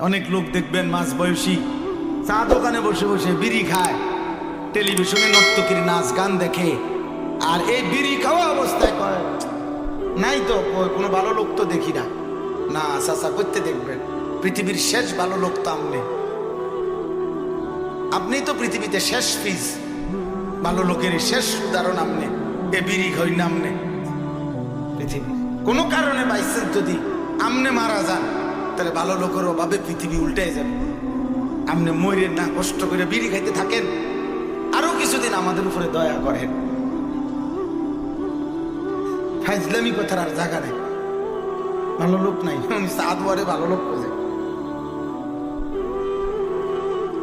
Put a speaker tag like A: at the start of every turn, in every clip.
A: অনেক লোক দেখবেন মাঝ বয়সী চা দোকানে বসে বসে বিড়ি খায়, টেলিভিশনে নর্তকীর নাচ গান দেখে, আর এই বিড়ি খাওয়া অবস্থায় কয় নাই তো কোনো ভালো লোক তো দেখি না। না চাচা করতে দেখবেন, পৃথিবীর শেষ ভালো লোক তো আপনি তো পৃথিবীতে শেষ ফিজ, ভালো লোকের শেষ উদাহরণ আপনি। এ বিড়ি খাই না আপনি পৃথিবী কোনো কারণে বাইসেন যদি আমনে মারা যান, তাহলে ভালো লোকের অভাবে পৃথিবী উল্টে যাবে। আপনি মরেন না, কষ্ট করে বিড়ি খাইতে থাকেন, আরো কিছুদিন আমাদের উপরে দয়া করেন। ফাইজলামি কথার আর জায়গা নেই, ভালো লোক নাই, সাত বারে ভালো লোক খোঁজে।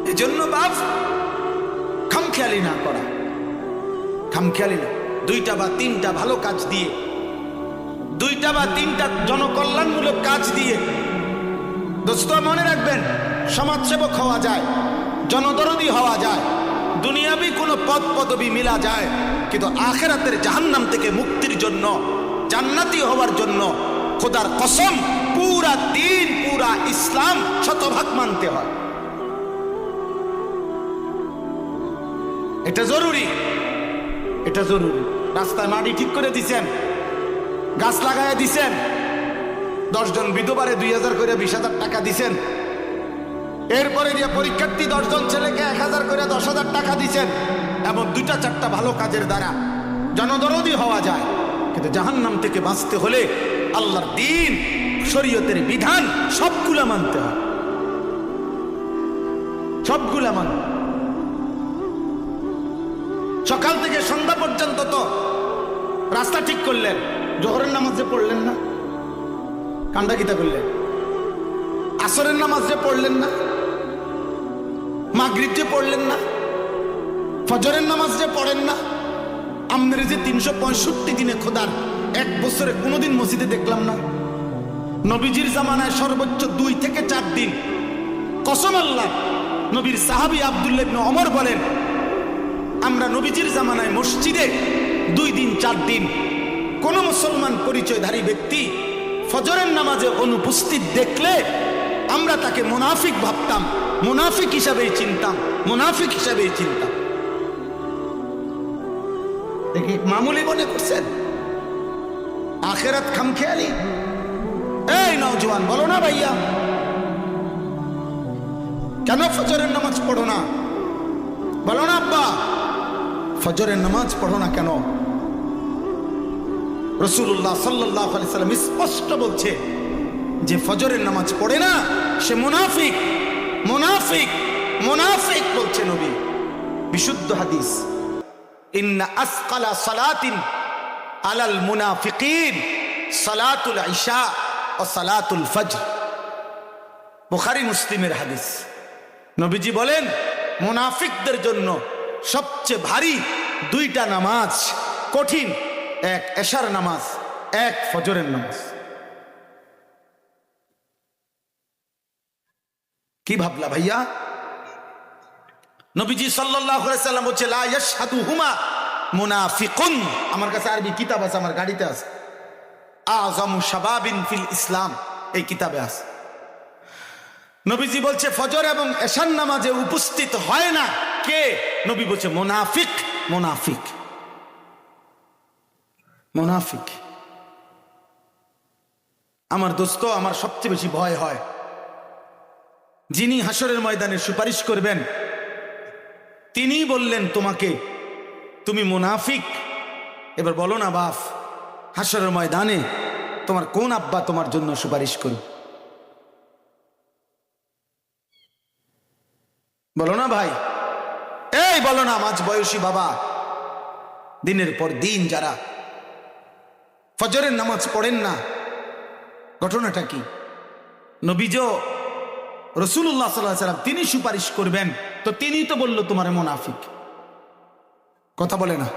A: এই জন্য বাপ খামখেয়ালি না করা, খামখেয়ালি না, দুইটা বা তিনটা ভালো কাজ দিয়ে, দুইটা বা তিনটা জনকল্যাণমূলক কাজ দিয়ে দোস্ত মনে রাখবেন, সমাজসেবক হওয়া যায়, জনদরদি হওয়া যায়, দুনিয়াবি কোনো পদ পদবি মিলা যায়, কিন্তু আখিরাতের জাহান্নাম থেকে মুক্তির জন্য, জান্নাতি হওয়ার জন্য খোদার কসম পুরা দিন পুরা ইসলাম শতভাগ মানতে হয়। এটা জরুরি, এটা জরুরি। রাস্তায় মাটি ঠিক করে দিছেন, গাছ লাগাইয়া দিছেন, 10 জন বিধবারে 2000 করে 20,000 টাকা দিছেন, এরপরে দিয়ে পরীক্ষার্থী 10 জন ছেলেকে 1000 করে 10,000 টাকা দিছেন, এবং 2-4টা ভালো কাজের দ্বারা জনদরদি হওয়া যায়। কিন্তু জাহান্নাম থেকে বাঁচতে হলে আল্লাহর দ্বীন, শরীয়তের বিধান সবগুলা মানতে হয়, সবগুলা মানতে। সকাল থেকে সন্ধ্যা পর্যন্ত তো রাস্তা ঠিক করলেন, জোহরের নামাজ যে পড়লেন না, কান্ডা গীতা করলেন, আসরের নামাজ যে পড়লেন না, মাগরিব যে পড়লেন না, ফজরের নামাজ যে পড়েন না, আমাদের যে 365 দিনে খোদার 1 বছরে কোনোদিন মসজিদে দেখলাম না। নবীজির জামানায় সর্বোচ্চ 2 থেকে 4 দিন, কসম আল্লাহ, নবীর সাহাবী আব্দুল্লাহ ইবনে ওমর বলেন, আমরা নবীজির জামানায় মসজিদে 2 দিন 4 দিন কোন মুসলমান পরিচয়ধারী ব্যক্তি ফজরের নামাজে অনুপস্থিত দেখলে আমরা তাকে মুনাফিক ভাবতাম, মুনাফিক হিসাবেই চিনতাম, মুনাফিক হিসাবেই চিনতাম। দেখি মামুলি মনে করছেন, আখিরাত খামখেয়ালি। এই নওজোয়ান বলো না ভাইয়া, কেন ফজরের নামাজ পড়ো না? বলো না আব্বা, ফজরের নামাজ পড়ো না কেন? রাসূলুল্লাহ সাল্লাল্লাহু আলাইহি সাল্লাম স্পষ্ট বলছে, যে ফজরের নামাজ পড়ে না সে মুনাফিক, মুনাফিক, মুনাফিক বলছে নবী। বিশুদ্ধ হাদিস, ইন্না আসকালা সালাতিন আলাল মুনাফিকিন সালাতুল ইশা ও সালাতুল ফজর। বুখারী মুসলিমের হাদিস। নবীজি বলেন, মুনাফিকদের জন্য সবচেয়ে ভারী 2টা নামাজ, কঠিন, 1 এশার নামাজ, 1 ফজরের নামাজ। কি ভাবলা ভাইয়া? নবীজি সাল্লাল্লাহু আলাইহি সাল্লাম বলেছে, লা ইয়াশহাদুহুমা মুনাফিকুন। আমার কাছে আরবি কিতাব আছে, আমার গাড়িতে আছে, আযমু শাবাবিন ফিল ইসলাম, এই কিতাবে আছে। নবীজি বলছে ফজর এবং এশার নামাজে উপস্থিত হয় না কে? নবী বলছে মুনাফিক, মুনাফিক, মুনাফিক। আমার দোস্ত, আমার সবচেয়ে বেশি ভয় হয় যিনি হাসরের ময়দানে সুপারিশ করবেন, তিনি বললেন তোমাকে, তুমি মুনাফিক। এবার বলো না বাপ, হাসরের ময়দানে তোমার কোন আব্বা তোমার জন্য সুপারিশ করবে? বলো না ভাই, এই বলো না মাঝ বয়সী বাবা, দিনের পর দিন যারা ফজরের নামাজ পড়েন না, ঘটনাটা কি? নবীজ রাসূলুল্লাহ সাল্লাল্লাহু আলাইহি ওয়াসাল্লাম তিনি সুপারিশ করবেন, তো তিনি তো বললো তোমার মুনাফিক। কথা বলে না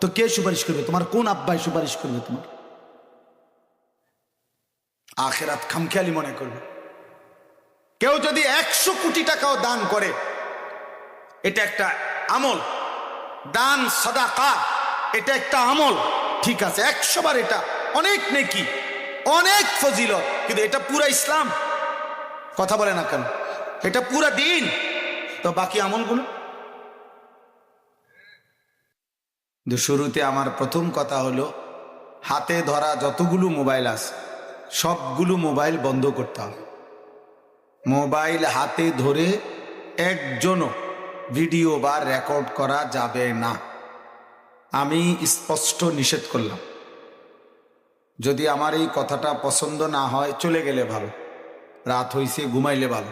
A: তো কে সুপারিশ করবে? তোমার কোন আব্বাই সুপারিশ করবে তোমার? আখিরাত খামখেয়ালি মনে করবে। কেউ যদি 100 কোটি টাকাও দান করে, এটা একটা আমল, দান সাদাকা এটা একটা আমল, ঠিক আছে, 100 বার এটা অনেক নেকি, অনেক ফজিলত, কিন্তু এটা পুরা ইসলাম? কথা বলে না কেন? এটা পুরা দিন, তো বাকি আমলগুলো। শুরুতে আমার প্রথম কথা হলো, হাতে ধরা যতগুলো মোবাইল আছে সবগুলো মোবাইল বন্ধ করতে হবে। মোবাইল হাতে ধরে একজনও ভিডিও বা রেকর্ড করা যাবে না। আমি স্পষ্ট নিষেধ করলাম। যদি আমার এই কথাটা পছন্দ না হয়, চলে গেলে ভালো, রাত হইছে, ঘুমাইলে ভালো,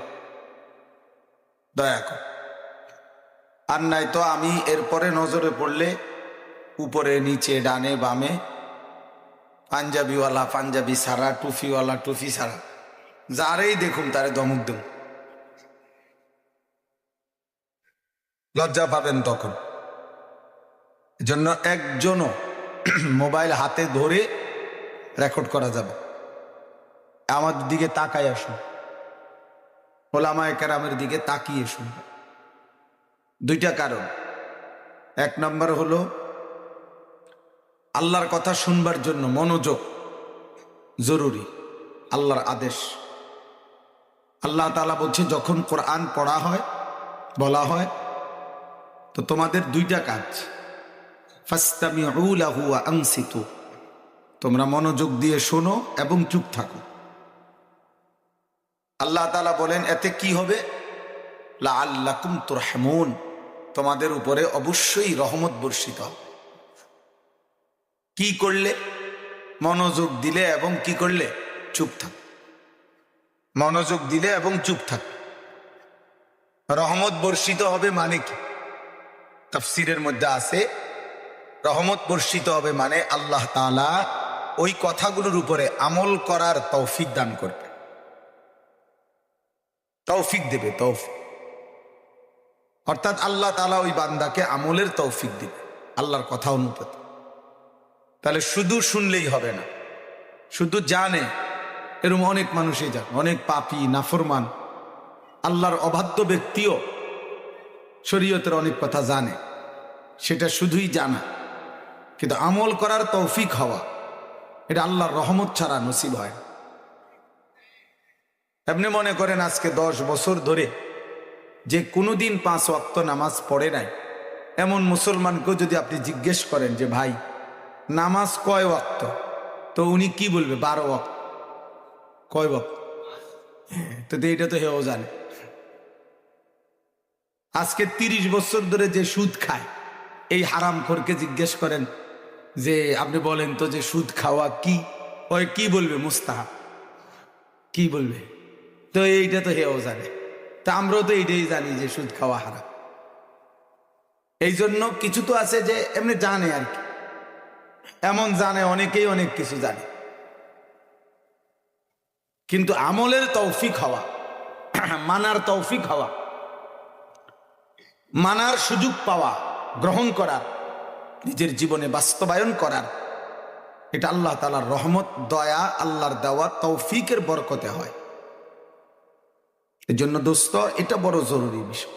A: দয়া কর। আর নাই তো আমি এরপরে নজরে পড়লে উপরে নিচে ডানে বামে পাঞ্জাবিওয়ালা পাঞ্জাবি সারা, টুফিওয়ালা টুফি সারা, যারেই দেখুন তারে ধমক দেব, লজ্জা পাবেন তখন। এজন্য একজনও মোবাইল হাতে ধরে রেকর্ড করা যাবে। আমাদের দিকে তাকাই আসুন, ওলামায়ে কেরামের দিকে তাকিয়ে শুন। দুইটা কারণ। এক নম্বর হলো আল্লাহর কথা শুনবার জন্য মনোযোগ জরুরি, আল্লাহর আদেশ। আল্লাহ তাআলা বলছে, যখন কোরআন পড়া হয়, বলা হয়, তো তোমাদের দুইটা কাজ, ফাসতামিউ লাহু ওয়া আনসিতু, তোমরা মনোযোগ দিয়ে শোনো এবং চুপ থাকো। আল্লাহ তাআলা বলেন, এতে কি হবে? লাআল্লাকুম তুরহামুন, তোমাদের উপরে অবশ্যই রহমত বর্ষিত হবে। কি করলে? মনোযোগ দিলে এবং কি করলে? চুপ থাক। মনোযোগ দিলে এবং চুপ থাক। রহমত বর্ষিত হবে মানে কি? তাফসীরের মধ্যে আছে, রহমত বর্ষিত হবে মানে আল্লাহ তাআলা ওই কথাগুলোর উপরে আমল করার তৌফিক দান করবে, তৌফিক দেবে, তৌফিক। অর্থাৎ আল্লাহ তাআলা ওই বান্দাকে আমলের তৌফিক দিবে আল্লাহর কথা অনুপাতে। তাহলে শুধু শুনলেই হবে না, শুধু জানে, এরকম অনেক মানুষই জানে, অনেক পাপী নাফরমান আল্লাহর অবাধ্য ব্যক্তিও শরীয়তের অনেক কথা জানে, সেটা শুধুই জানা, কিন্তু আমল করার তৌফিক হওয়া, এটা আল্লাহর রহমত ছাড়া নসিব হয়। আপনি মনে করেন আজকে 10 বছর ধরে যে কোনোদিন 5 ওয়াক্ত নামাজ পড়ে নাই, এমন মুসলমানকেও যদি আপনি জিজ্ঞেস করেন যে ভাই নামাজ কয় ওয়াক্ত, তো উনি কি বলবে? 12 ওয়াক্ত। কয় ওয়াক্ত? তো এইটা তো হেও জানে। আজকে 30 বছর ধরে যে সুদ খায়, এই হারামখোরকে জিজ্ঞেস করেন যে আপনি বলেন তো যে সুদ খাওয়া কি, ওই কি বলবে? মুস্তাহাব। কি বলবে? তো এইটা তো হেও জানে। তা আমরাও তো এইটাই জানি যে সুদ খাওয়া হারাম। এই জন্য কিছু তো আছে যে এমনি জানে আর কি, এমন জানে, অনেকেই অনেক কিছু জানে, কিন্তু আমলের তৌফিক হওয়া, মানার তৌফিক হওয়া, মানার সুযোগ পাওয়া, গ্রহণ করার, নিজের জীবনে বাস্তবায়ন করার, এটা আল্লাহ তাআলার রহমত, দয়া, আল্লাহর দেওয়া তৌফিকের বরকতে হয়। এর জন্য দোস্ত, এটা বড় জরুরি বিষয়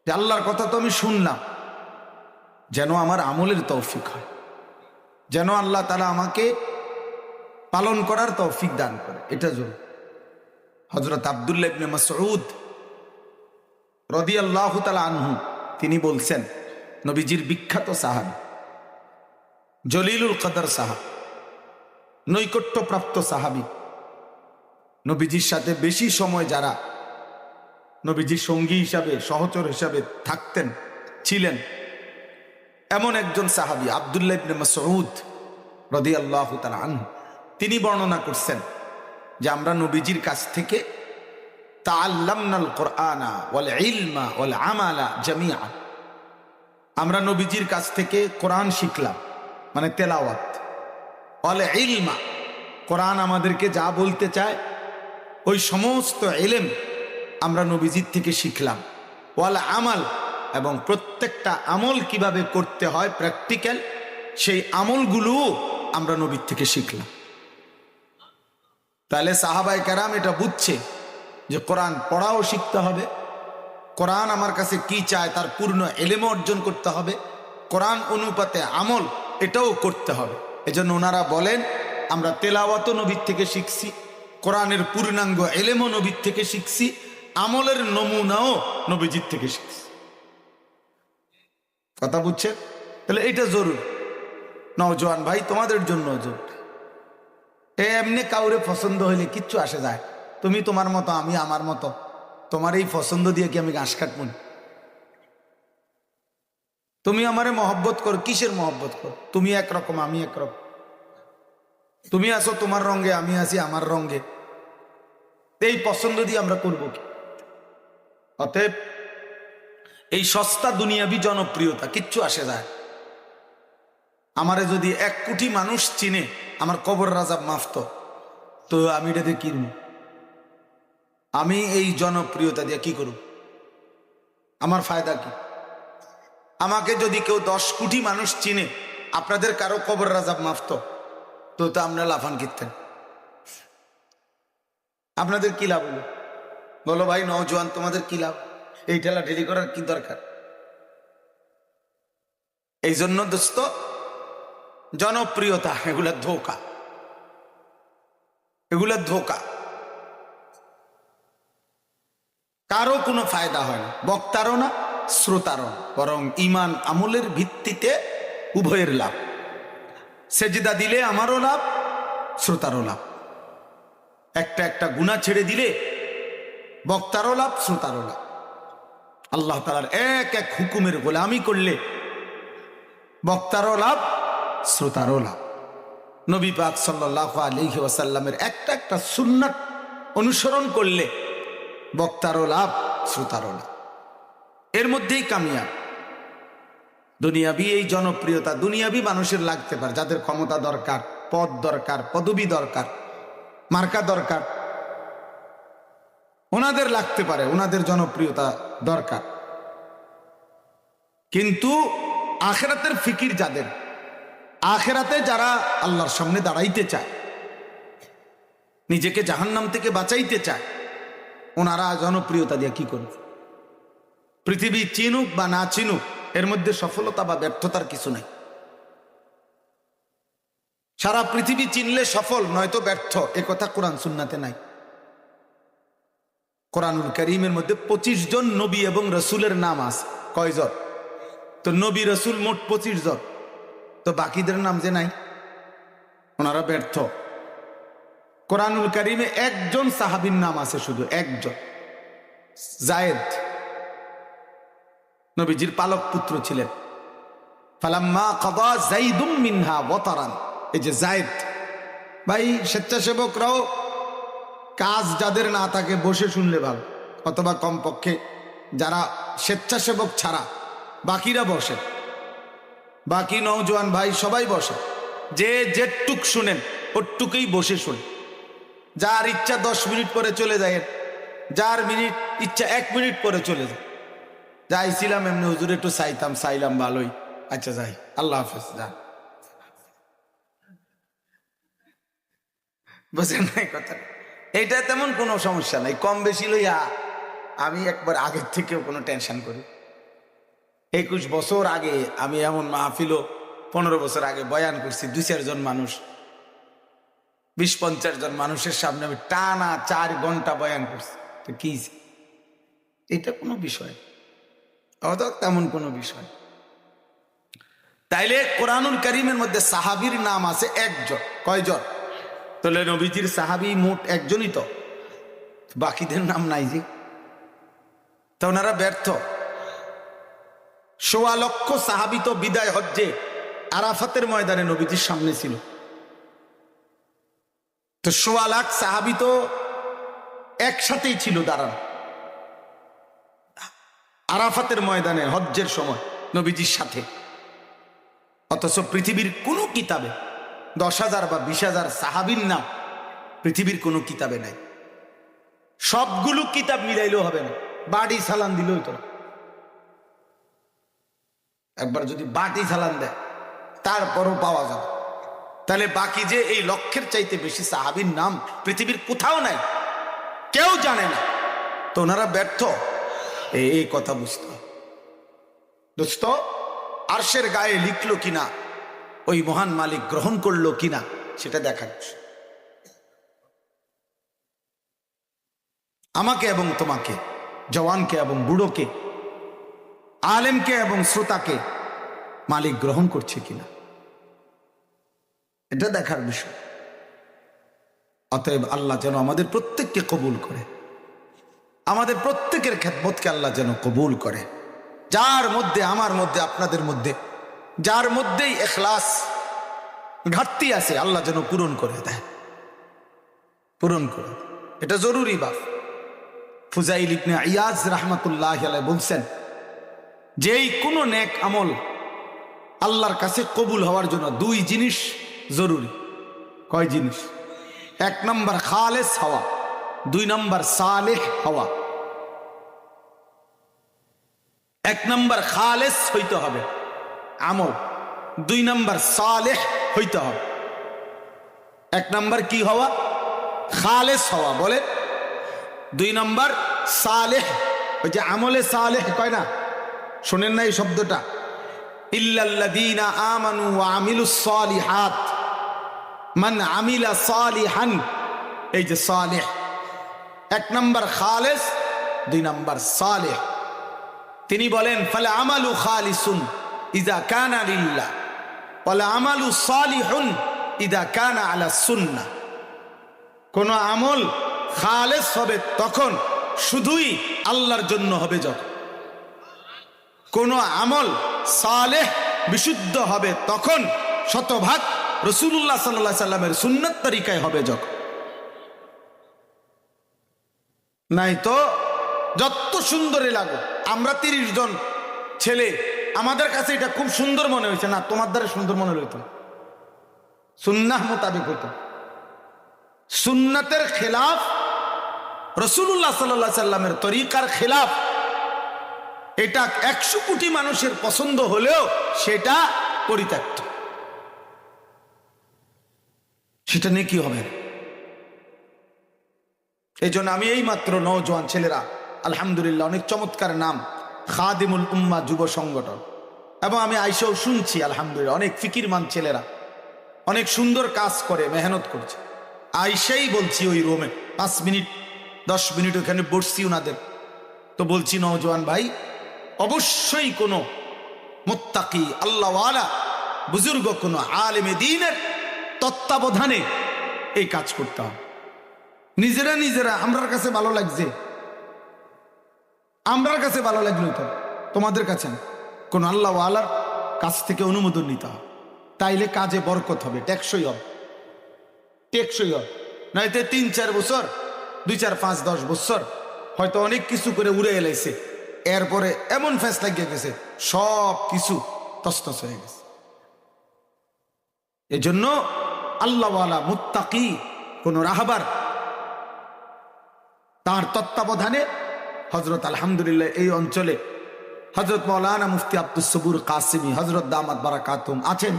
A: যে আল্লাহর কথা তো আমি শুনলাম, যেন আমার আমলের তৌফিক হয়, যেন আল্লাহ তাআলা আমাকে পালন করার তৌফিক দান করে, এটা জরুরি। হযরত আব্দুল্লাহ ইবনে মাসউদ রাদিয়াল্লাহু তাআলা আনহু, তিনি বলছেন, নবীজির বিখ্যাত সাহাবী, জলিলুল কদর সাহাবী, নৈকট্যপ্রাপ্ত সাহাবী, নবীজির সাথে বেশি সময় যারা নবীজির সঙ্গী হিসাবে, সহচর হিসাবে থাকতেন, ছিলেন, এমন একজন সাহাবী আব্দুল্লাহ ইবনে মাসউদ রাদিয়াল্লাহু তাআলা আনহু, তিনি বর্ণনা করছেন যে আমরা নবীজির কাছ থেকে তাআল্লামনাল কুরআনা ওয়াল ইলমা ওয়াল আমালা জামিআ, আমরা নবীজির কাছ থেকে কোরআন শিখলাম, মানে তেলাওয়াত, ওয়াল ইলমা, কোরআন আমাদেরকে যা বলতে চায় ওই সমস্ত ইলম আমরা নবীজির থেকে শিখলাম, ওয়াল আমাল, এবং প্রত্যেকটা আমল কিভাবে করতে হয় প্র্যাকটিক্যাল, সেই আমলগুলো আমরা নবীর থেকে শিখলাম। তাহলে সাহাবায়ে কেরাম এটা বুঝছে যে কোরআন পড়াও শিখতে হবে, কোরআন আমার কাছে কি চায় তার পূর্ণ ইলম অর্জন করতে হবে, কোরআন অনুপাতে আমল এটাও করতে হবে। এজন্য ওনারা বলেন আমরা তেলাওয়াতও নবীর থেকে শিখছি, কোরআনের পূর্ণাঙ্গ এলেমও নবীর থেকে শিখছি, আমলের নমুনাও নবীজির থেকে শিখছি। কথা বুঝছে? তাহলে এটা জরুরি। নওজোয়ান ভাই, তোমাদের জন্য জরুরি। এমনি কাউরে পছন্দ হইলে কিচ্ছু আসে যায়। তুমি তোমার মতো, আমি আমার মতো। তোমার এই পছন্দ দিয়ে কি আমি ঘাস কাটব? তুমি আমারে মহব্বত কর, কিসের মহব্বত কর? তুমি একরকম, আমি একরকম। তুমি আছো তোমার রঙে, আমি আছি আমার রঙে। এই পছন্দ দিয়ে আমরা করব কি? অতএব এই সস্তা দুনিয়াবি জনপ্রিয়তা কিচ্ছু আসে যায়। আমারে যদি 1 কোটি মানুষ চিনে, আমার কবর রাজাব মাফত, তো আমি এটাতে কিনব? আমি এই জনপ্রিয়তা দিয়ে কি করব? আমার ফায়দা কি? আমাকে যদি কেউ 10 কোটি মানুষ চিনে, আপনাদের কারো কবর রাজাব মাফত, তো আমরা লাফান কিনতেন। আপনাদের কি লাভ হলো? বলো ভাই নওজোয়ান, তোমাদের কি লাভ? এই ঠেলা ঠেলি করার কি দরকার? এই জন্য দোস্ত, জনপ্রিয়তা এগুলা ধোঁকা, এগুলা ধোঁকা। কারো কোনো ফায়দা হয় না, বক্তারও না, শ্রোতারও না। বরং ইমান আমলের ভিত্তিতে উভয়ের লাভ। সেজদা দিলে আমারও লাভ, শ্রোতারও লাভ। একটা একটা গুনাহ ছেড়ে দিলে বক্তারও লাভ, শ্রোতারও লাভ। আল্লাহ তাআলার এক এক হুকুমের গোলামি করলে বক্তারও লাভ, শ্রোতারও লাভ। নবী পাক সাল্লাল্লাহু আলাইহি ওয়াসাল্লামের একটা একটা সুন্নাত অনুসরণ করলে বক্তারও লাভ, শ্রোতারও লাভ। এর মধ্যেই কামিয়াব। দুনিয়াবি এই জনপ্রিয়তা দুনিয়াবি মানুষের লাগতে পারে, যাদের ক্ষমতা দরকার, পদ দরকার, পদবি দরকার, মার্কা দরকার, ওনাদের লাগতে পারে, ওনাদের জনপ্রিয়তা দরকার। কিন্তু আখিরাতের ফিকির যাদের, আখিরাতে যারা আল্লাহর সামনে দাঁড়াইতে চায়, নিজেকে জাহান্নাম থেকে বাঁচাইতে চায়, ওনারা জনপ্রিয়তা দিয়ে কি করবে? পৃথিবী চিনুক বা না চিনুক, এর মধ্যে সফলতা বা ব্যর্থতার কিছু নাই। সারা পৃথিবী চিনলে সফল, নয়তো ব্যর্থ, এ কথা কোরআন সুন্নাতে নাই। কোরআনুল কারীমের মধ্যে 25 জন নবী এবং রসুলের নাম আছে। কয়জন? তো নবী রসুল মোট 25 জন, তো বাকিদের নাম যে নাই, ওনারা ব্যর্থ। কোরআনুল কারীমে একজন সাহাবীর নাম আছে, শুধু একজন, যায়েদ, নবীজির পালক পুত্র ছিলেন। ফালাম্মা কাদা যাইদুম মিনহা ওয়াতারান, এই যে যায়েদ ভাই, স্বেচ্ছাসেবকরাও কাজ যাদের না থাকে বসে শুনলে ভালো, অথবা কমপক্ষে যারা স্বেচ্ছাসেবক ছাড়া বাকিরা বসে, বাকি নওজোয়ান ভাই সবাই বসে, যে যেটুক শুনেন ওটুকুই বসে শুনে। যার ইচ্ছা 10 মিনিট পরে চলে যায়, যার ইচ্ছা 1 মিনিট পরে চলে যায়। যাইছিলাম এমনি হুজুর একটু চাইলাম ভালোই, আচ্ছা যাই, আল্লাহ হাফেজ, যা। বুঝেন নাই কথা? এইটা তেমন কোনো সমস্যা নাই, কম বেশি লইয়া আমি একবার আগের থেকেও কোনো টেনশন করি। 21 বছর আগে আমি এমন মাহফিলও 15 বছর আগে বয়ান করছি, 2-4 জন মানুষ, 20-50 জন মানুষের সামনে আমি টানা 4 ঘন্টা বয়ান করছি। তো কি এটা কোনো বিষয়? অত তেমন কোনো বিষয়। তাইলে কোরআনুল কারীমের মধ্যে সাহাবীর নাম আছে একজন। কয়জন? তাহলে নবীজির সাহাবী মোট একজনই, তো বাকিদের নাম নাই যে, তো ওনারা ব্যর্থ। 1.25 লক্ষ সাহাবী তো বিদায় হজ্জে আরাফাতের ময়দানে নবীজির সামনে ছিল। তো 1.25 লাখ সাহাবী তো একসাথেই ছিল দাঁড়ানো আরাফাতের ময়দানে হজ্জের সময় নবীজির সাথে। অথচ পৃথিবীর কোনো কিতাবে 10,000 বা 20,000 সাহাবীর নাম পৃথিবীর কোনো কিতাবে নাই। সবগুলো কিতাব মিলাইলেও হবে না, বাড়ি সালান দিলেও তো। একবার যদি বাটি সালান দেয় তারপরও পাওয়া যাবে। তাহলে বাকি যে এই লক্ষের চাইতে বেশি সাহাবীর নাম পৃথিবীর কোথাও নাই, কেউ জানে না, তো ওনারা ব্যর্থ। এই কথা বুঝতে দোস্ত, আরশের গায়ে লিখলো কিনা, ওই মহান মালিক গ্রহণ করলো কিনা, সেটা দেখার। আমাকে এবং তোমাকে, জওয়ানকে এবং বুড়োকে, আলেমকে এবং শ্রোতাকে মালিক গ্রহণ করছে কিনা, এটা দেখার বিষয়। অতএব আল্লাহ যেন আমাদের প্রত্যেককে কবুল করে, আমাদের প্রত্যেকের খেদমতকে আল্লাহ যেন কবুল করে। যার মধ্যে, আমার মধ্যে, আপনাদের মধ্যে যার মধ্যেই ইখলাস ঘাটতি আছে আল্লাহ যেন পূরণ করে দেয়, পূরণ করে। এটা জরুরি বাপ। ফুজাইল ইবনে ইয়াজ রাহমাতুল্লাহ আলাইহি বলছেন, যেই কোনো নেক আমল আল্লাহর কাছে কবুল হওয়ার জন্য দুই জিনিস জরুরি। কয় জিনিস? এক নম্বর খালেস হওয়া, দুই নম্বর সালেহ হওয়া। এক নম্বর খালেস হইতে হবে আমল, দুই নম্বর সালেহ হইতে হবে। এক নম্বর কি হওয়া? খালেস হওয়া বলে, দুই নম্বর সালেহ। ওই যে আমলে সালেহ কয় না, শোনেন না এই শব্দটা? ইল্লাল্লাযীনা আমানু ওয়া আমিলুস সালিহাত মান আমিলা সালিহান। এই যে সালেহ, এক নম্বর খালেস, দুই নম্বর সালেহ। তিনি বলেন ফাল আমালু খালিসুন ইযা কানা লিল্লাহ ওয়াল আমালু সালিহুন ইযা কানা আলা সুন্নাহ। কোন আমল খালেস হবে তখন, শুধুই আল্লাহর জন্য হবে যখন। কোন আমল সালেহ বিশুদ্ধ হবে তখন, শতভাগ রাসূলুল্লাহ সাল্লাল্লাহু আলাইহি সাল্লামের সুন্নাত তরিকায় হবে যখন। নাই তো যত সুন্দরই লাগো, আমরা 30 জন ছেলে, আমাদের কাছে এটা খুব সুন্দর মনে হয়েছে, না তোমার দ্বারা সুন্দর মনে হইতো, সুন্নাহ মোতাবেক হইতো। সুন্নাতের খেলাফ, রাসূলুল্লাহ সাল্লাল্লাহু আলাইহি সাল্লামের তরিকার খেলাফ, এটা 100 কোটি মানুষের পছন্দ হলেও সেটা পরিত্যক্ত, সেটা নেকি হবে। এই জন্য আমি এই মাত্র নওজোয়ান ছেলেরা, আলহামদুলিল্লাহ অনেক চমৎকার নাম, খাদিমুল উম্মাহ যুব সংগঠন, এবং আমি আইসাও শুনছি আলহামদুলিল্লাহ অনেক ফিকিরমান ছেলেরা অনেক সুন্দর কাজ করে, মেহনত করছে। আইসাই বলছি ওই রুমে 5 মিনিট 10 মিনিট ওখানে বসছি ওনাদের, তো বলছি নওজোয়ান ভাই, অবশ্যই কোনো মুত্তাকি আল্লাহওয়ালা বুজুর্গ কোনো আলেমে দ্বীনের তত্ত্বাবধানে এই কাজ করতে হবে। নিজেরা নিজেরা আমরার কাছে ভালো লাগছে, আমরার কাছে ভালো লাগলো, তো তোমাদের কাছে কোন আল্লাহওয়ালার কাছ থেকে অনুমোদন নিতে হবে, তাইলে কাজে বরকত হবে, টেকসই হবে, টেকসই হবে। নয়তো 3-4 বছর, 2-4, 5, 10 বছর হয়তো অনেক কিছু করে উড়ে এলাইছে, এরপরে এমন ফেস লাগিয়ে গেছে, সব কিছু তছনছ হয়ে গেছে। এজন্য আল্লাহওয়ালা মুত্তাকি কোন রাহবার, তার তত্ত্বাবধানে হযরত আলহামদুলিল্লাহ এই অঞ্চলে হযরত মাওলানা মুফতি আব্দুস সবুর কাসিমি হযরত দামাত বারাকাতুম আছেন।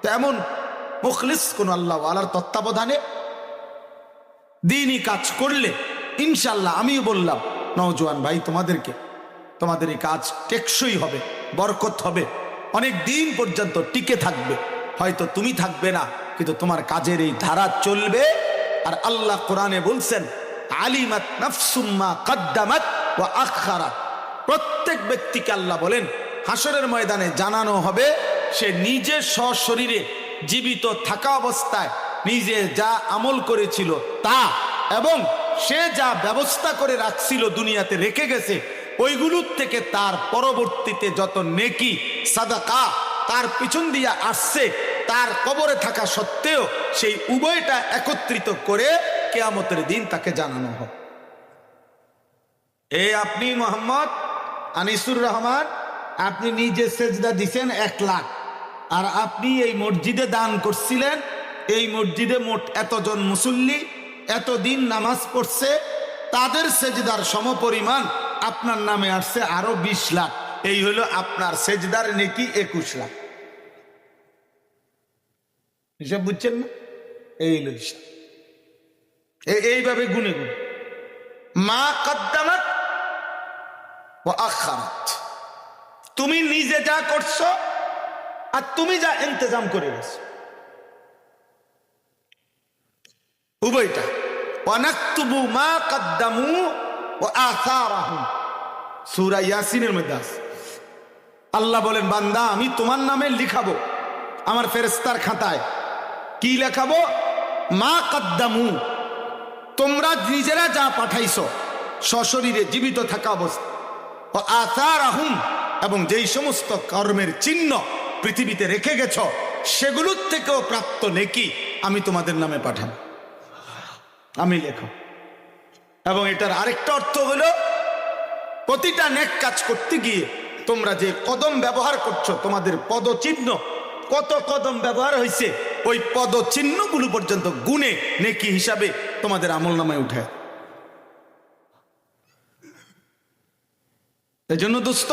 A: তো এমন মুখলিস কোন আল্লাহওয়ালার তত্ত্বাবধানে দ্বীনি কাজ করলে ইনশাআল্লাহ, আমিও বললাম নওজোয়ান ভাই তোমাদেরকে, তোমাদের এই কাজ টেকসই হবে, বরকত হবে, অনেক দিন পর্যন্ত টিকে থাকবে। হয়তো তুমি থাকবে না, কিন্তু তোমার কাজের এই ধারা চলবে। আর আল্লাহ কোরআনে বলছেন আলিমাত নাফসুম মা কদ্দামাত ওয়া আখারাত। প্রত্যেক ব্যক্তিকে আল্লাহ বলেন হাসরের ময়দানে জানানো হবে সে নিজে সশরীরে জীবিত থাকা অবস্থায় নিজে যা আমল করেছিল তা, এবং সে যা ব্যবস্থা করে রাখছিল দুনিয়াতে রেখে গেছে, ওইগুলোর থেকে তার পরবর্তীতে যত নেকি সাদাকা তার পিছন দিয়া আসছে, তার কবরে থাকা সত্ত্বেও সেই উভয়টা একত্রিত করে কিয়ামতের দিন তাকে জানানো হবে। আপনি মোহাম্মদ আনিসুর রহমান, আপনি নিজে সেজদা দিছেন 1 লাখ, আর আপনি এই মসজিদে দান করছিলেন, এই মসজিদে মোট এতজন মুসল্লি এতদিন নামাজ পড়ছে, তাদের সেজদার সমপরিমাণ আপনার নামে আসছে আরো 20 লাখ। এই হলো আপনার সেজদার নেকি 21 লাখ। হিসাব বুঝছেন না? এই হলো হিসাব। এইভাবে গুনে গুনে মা কদ্দামাত ওয়া আখারাত, তুমি নিজে যা করছো আর তুমি যা ইন্তজাম করে গেছো, উভয়টা ওয়া নাকতুবু মা কদ্দামু ওয়া আসারাহুম, সূরা ইয়াসিনের মধ্যে আছে। আল্লাহ বলেন, বান্দা আমি তোমার নামে লিখাবো আমার ফেরেশতার খাতায়। কি লেখাবো? মা কদ্দামু, তোমরা নিজেরা যা পাঠাইছো সশরীরে জীবিত থাকা অবস্থা, ও আসারাহুম, এবং যেই সমস্ত কর্মের চিহ্ন পৃথিবীতে রেখে গেছ সেগুলোর থেকেও প্রাপ্ত নেকি আমি তোমাদের নামে পাঠাবো, আমি লেখো। এবং এটার আরেকটা অর্থ হলো প্রতিটা নেক কাজ করতে গিয়ে তোমরা যে কদম ব্যবহার করছো, তোমাদের পদচিহ্ন কত কদম ব্যবহার হয়েছে, ওই পদচিহ্নগুলো পর্যন্ত গুণে নেকি হিসাবে তোমাদের আমলনামায় উঠে। এই জন্য দোস্ত,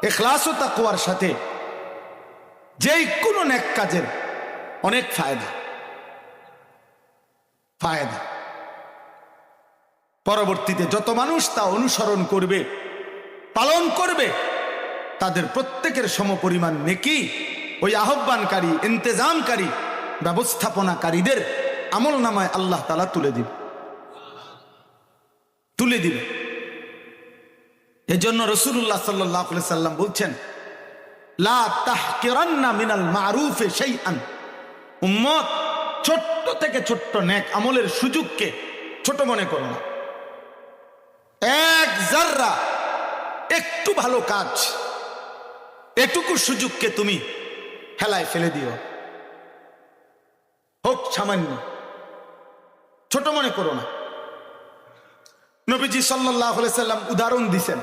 A: ইখলাস ও তাকওয়ার সাথে যেই কোনো নেক কাজের অনেক ফায়দা। পরবর্তীতে যত মানুষ তা অনুসরণ করবে, পালন করবে, তাদের প্রত্যেকের সমপরিমাণ নেকি ওই আহ্বানকারী, ইন্তেজামকারী, ব্যবস্থাপনাকারীদের আমলনামায় আল্লাহ তাআলা তুলে দিবে। এজন্য রাসূলুল্লাহ সাল্লাল্লাহু আলাইহি সাল্লাম বলছেন, লা তাহকিরান্না মিনাল মারুফি শাইআন, উম্মত ছোট্ট থেকে ছোট্ট নেক আমলের সুযোগকে ছোট মনে করো না। এক যাররা, একটু ভালো কাজ, এটুকু সুযোগকে তুমি হেলায় ফেলে দিও, হোক সামান্য, ছোট মনে করো না। নবীজি সাল্লাল্লাহু আলাইহি সাল্লাম উদাহরণ দিছেন,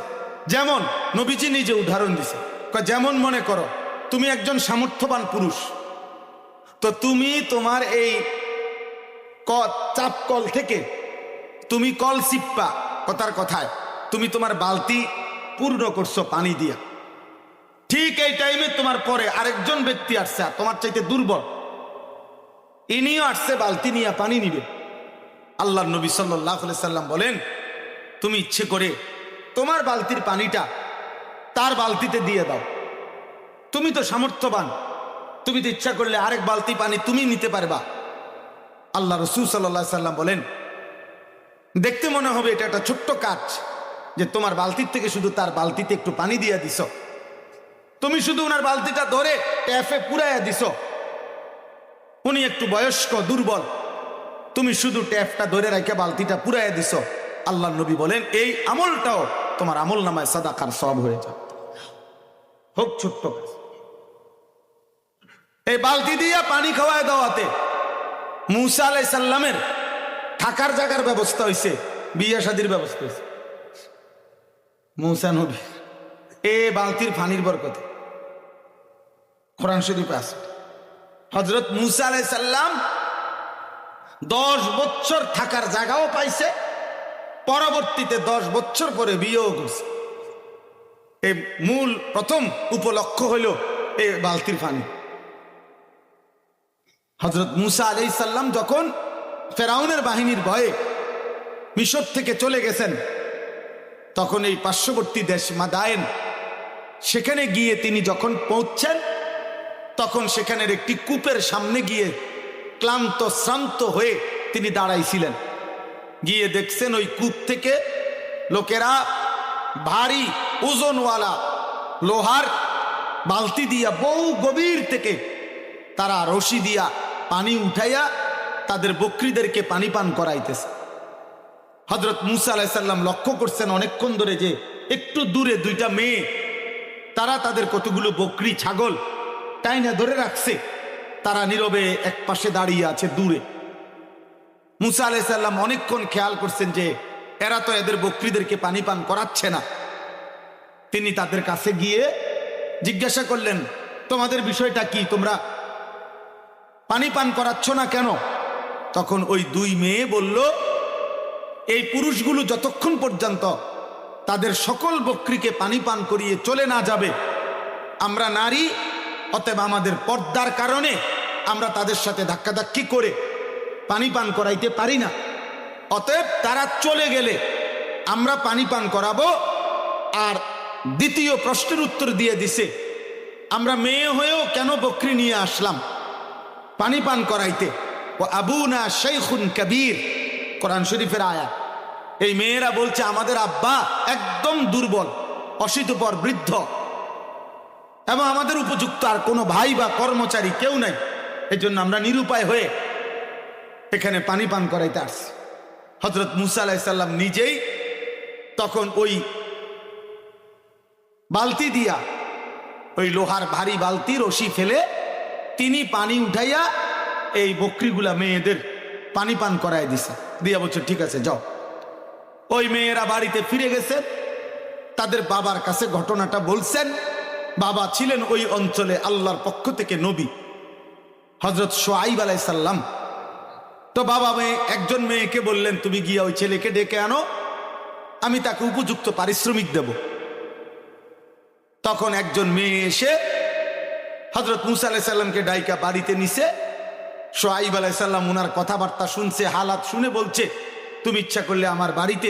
A: যেমন নবীজি নিজে উদাহরণ দিছেন, যেমন মনে করো তুমি একজন সামর্থ্যবান পুরুষ, তো তুমি তোমার এই চাপ কল থেকে তুমি কল চিপ্পা, কথার কথায় তুমি তোমার বালতি পূর্ণ করছো পানি দিয়া। ঠিক এই টাইমে তোমার পরে আরেকজন ব্যক্তি আসছে তোমার চাইতে দুর্বল, ইনিও আসছে বালতি নিয়ে পানি নিবে। আল্লাহর নবী সাল্লাল্লাহু আলাইহি সাল্লাম বলেন, তুমি ইচ্ছে করে তোমার বালতির পানিটা তার বালতিতে দিয়ে দাও। তুমি তো সামর্থ্যবান, তুমি তো ইচ্ছা করলে আরেক বালতি পানি তুমি নিতে পারবা। আল্লাহ রাসূল সাল্লাল্লাহু আলাইহি সাল্লাম বলেন, দেখতে মনে হবে এটা একটা ছোট্ট কাজ, যে তোমার বালতির থেকে শুধু তার বালতিতে একটু পানি দিয়ে দিছ, তুমি শুধু ওনার বালতিটা ধরে ট্যাপে পুরাইয়া দিছ। উনি একটু বয়স্ক, দুর্বল, তুমি শুধু ট্যাপটা ধরে রেখে বালতিটা পুরাইয়া দিছ। আল্লাহর নবী বলেন, এই আমলটাও তোমার আমল নামায় সাদাকার সওয়াব হয়ে যায়, হোক ছোট্ট কাজ। এই বালতি দিয়া পানি খাওয়ায় দেওয়াতে মূসা আলাইহিস সালামের থাকার জায়গার ব্যবস্থা হয়েছে, বিয়ে শাদীর ব্যবস্থা হয়েছে। মূসা নবী এ বালতির পানির বরকতে, কোরআন শরীফে আছে, হযরত মূসা আলাইহিস সালাম 10 বছর থাকার জায়গাও পাইছে, পরবর্তীতে 10 বছর পরে বিয়েও করছে। এই মূল প্রথম উপলক্ষ্য হইল এই বালতির পানি। হযরত মূসা আলাইহিস সালাম যখন ফেরাউনের বাহিনীর ভয়ে মিশর থেকে চলে গেছেন, তখন এই পার্শ্ববর্তী দেশ মাদায়েন, সেখানে গিয়ে তিনি যখন পৌঁছছেন, তখন সেখানের একটি কূপের সামনে গিয়ে ক্লান্ত শ্রান্ত হয়ে তিনি দাঁড়াইছিলেন। গিয়ে দেখছেন ওই কূপ থেকে লোকেরা ভারী ওজনওয়ালা লোহার বালতি দিয়া বহু গভীর থেকে তারা রশি দিয়া পানি উঠাইয়া তাদের বকরিদেরকে পানি পান করাইতেছে। হযরত মূসা আলাইহিস সালাম লক্ষ্য করছেন অনেকক্ষণ ধরে যে একটু দূরে দুইটা মেয়ে, তারা তাদের কতগুলো বকরি ছাগল টাইনা ধরে রাখছে, তারা নীরবে এক পাশে দাঁড়িয়ে আছে দূরে। মূসা আলাইহিস সালাম অনেকক্ষণ খেয়াল করছেন যে এরা তো এদের বকরিদেরকে পানি পান করাচ্ছে না। তিনি তাদের কাছে গিয়ে জিজ্ঞাসা করলেন, তোমাদের বিষয়টা কি, তোমরা পানি পান করাচ্ছ না কেন? তখন ওই দুই মেয়ে বলল, এই পুরুষগুলো যতক্ষণ পর্যন্ত তাদের সকল বকরিকে পানি পান করিয়ে চলে না যাবে, আমরা নারী, অতএব আমাদের পর্দার কারণে আমরা তাদের সাথে ধাক্কাধাক্কি করে পানি পান করাইতে পারি না। অতএব তারা চলে গেলে আমরা পানি পান করাবো। আর দ্বিতীয় প্রশ্নের উত্তর দিয়ে দিছে, আমরা মেয়ে হয়েও কেন বকরি নিয়ে আসলাম পানি পান করাইতে? ও আবুনা শাইখুন কাবীর, কোরআন শরীফের আয়াত। এই মেয়েরা বলছে আমাদের আব্বা একদম দুর্বল, অশীতপর, বৃদ্ধ, এবং আমাদের উপযুক্ত আর কোনো ভাই বা কর্মচারী কেউ নাই, এই জন্য আমরা নিরুপায় হয়ে এখানে পানি পান করাইতে আসছি। হযরত মুসা আলাইহিস সালাম নিজেই তখন ওই বালতি দিয়া, ওই লোহার ভারী বালতি রশি ফেলে তিনি পানি উঠাইয়া এই বকরিগুলা মেয়েদের পানি পান করাই দিছে, দিয়া বলছে ঠিক আছে যাও। ওই মেয়েরা বাড়িতে ফিরে গেছে, তাদের বাবার কাছে ঘটনাটা বলছেন। বাবা ছিলেন ওই অঞ্চলে আল্লাহর পক্ষ থেকে নবী, হযরত শুআইব আলাইহিস সালাম। তো বাবা একজন মেয়েকে বললেন তুমি গিয়া ওই ছেলেকে ডেকে আনো, আমি তাকে উপযুক্ত পারিশ্রমিক দেব। তখন একজন মেয়ে এসে হযরত মুসা আলাইহিস সালামকে ডাইকা বাড়িতে নিছে। শুআইব আলাইহিস সালাম ওনার কথাবার্তা শুনছে, হালাত শুনে বলছে তুমি ইচ্ছা করলে আমার বাড়িতে,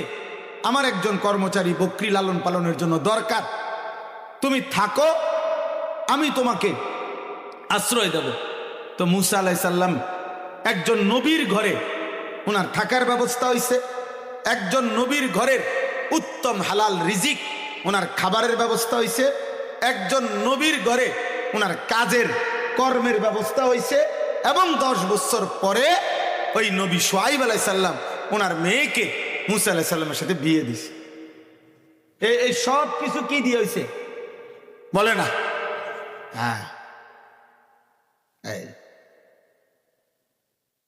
A: আমার একজন কর্মচারী বকরি লালন পালনের জন্য দরকার, তুমি থাকো, আমি তোমাকে আশ্রয় দেব। তো মুসা আলাইহিস সালাম একজন নবীর ঘরে ওনার থাকার ব্যবস্থা হয়েছে, একজন নবীর ঘরের উত্তম হালাল রিজিক ওনার খাবারের ব্যবস্থা হয়েছে, একজন নবীর ঘরে ওনার কাজের কর্মের ব্যবস্থা হয়েছে, এবং 10 বছর পরে ওই নবী শুআইব আলাইহিস সালাম ওনার মেয়েকে মুসা আলাইহিস সালামের সাথে বিয়ে দিছে। এই সব কিছু কি দিয়ে হয়েছে বলে না? হ্যাঁ,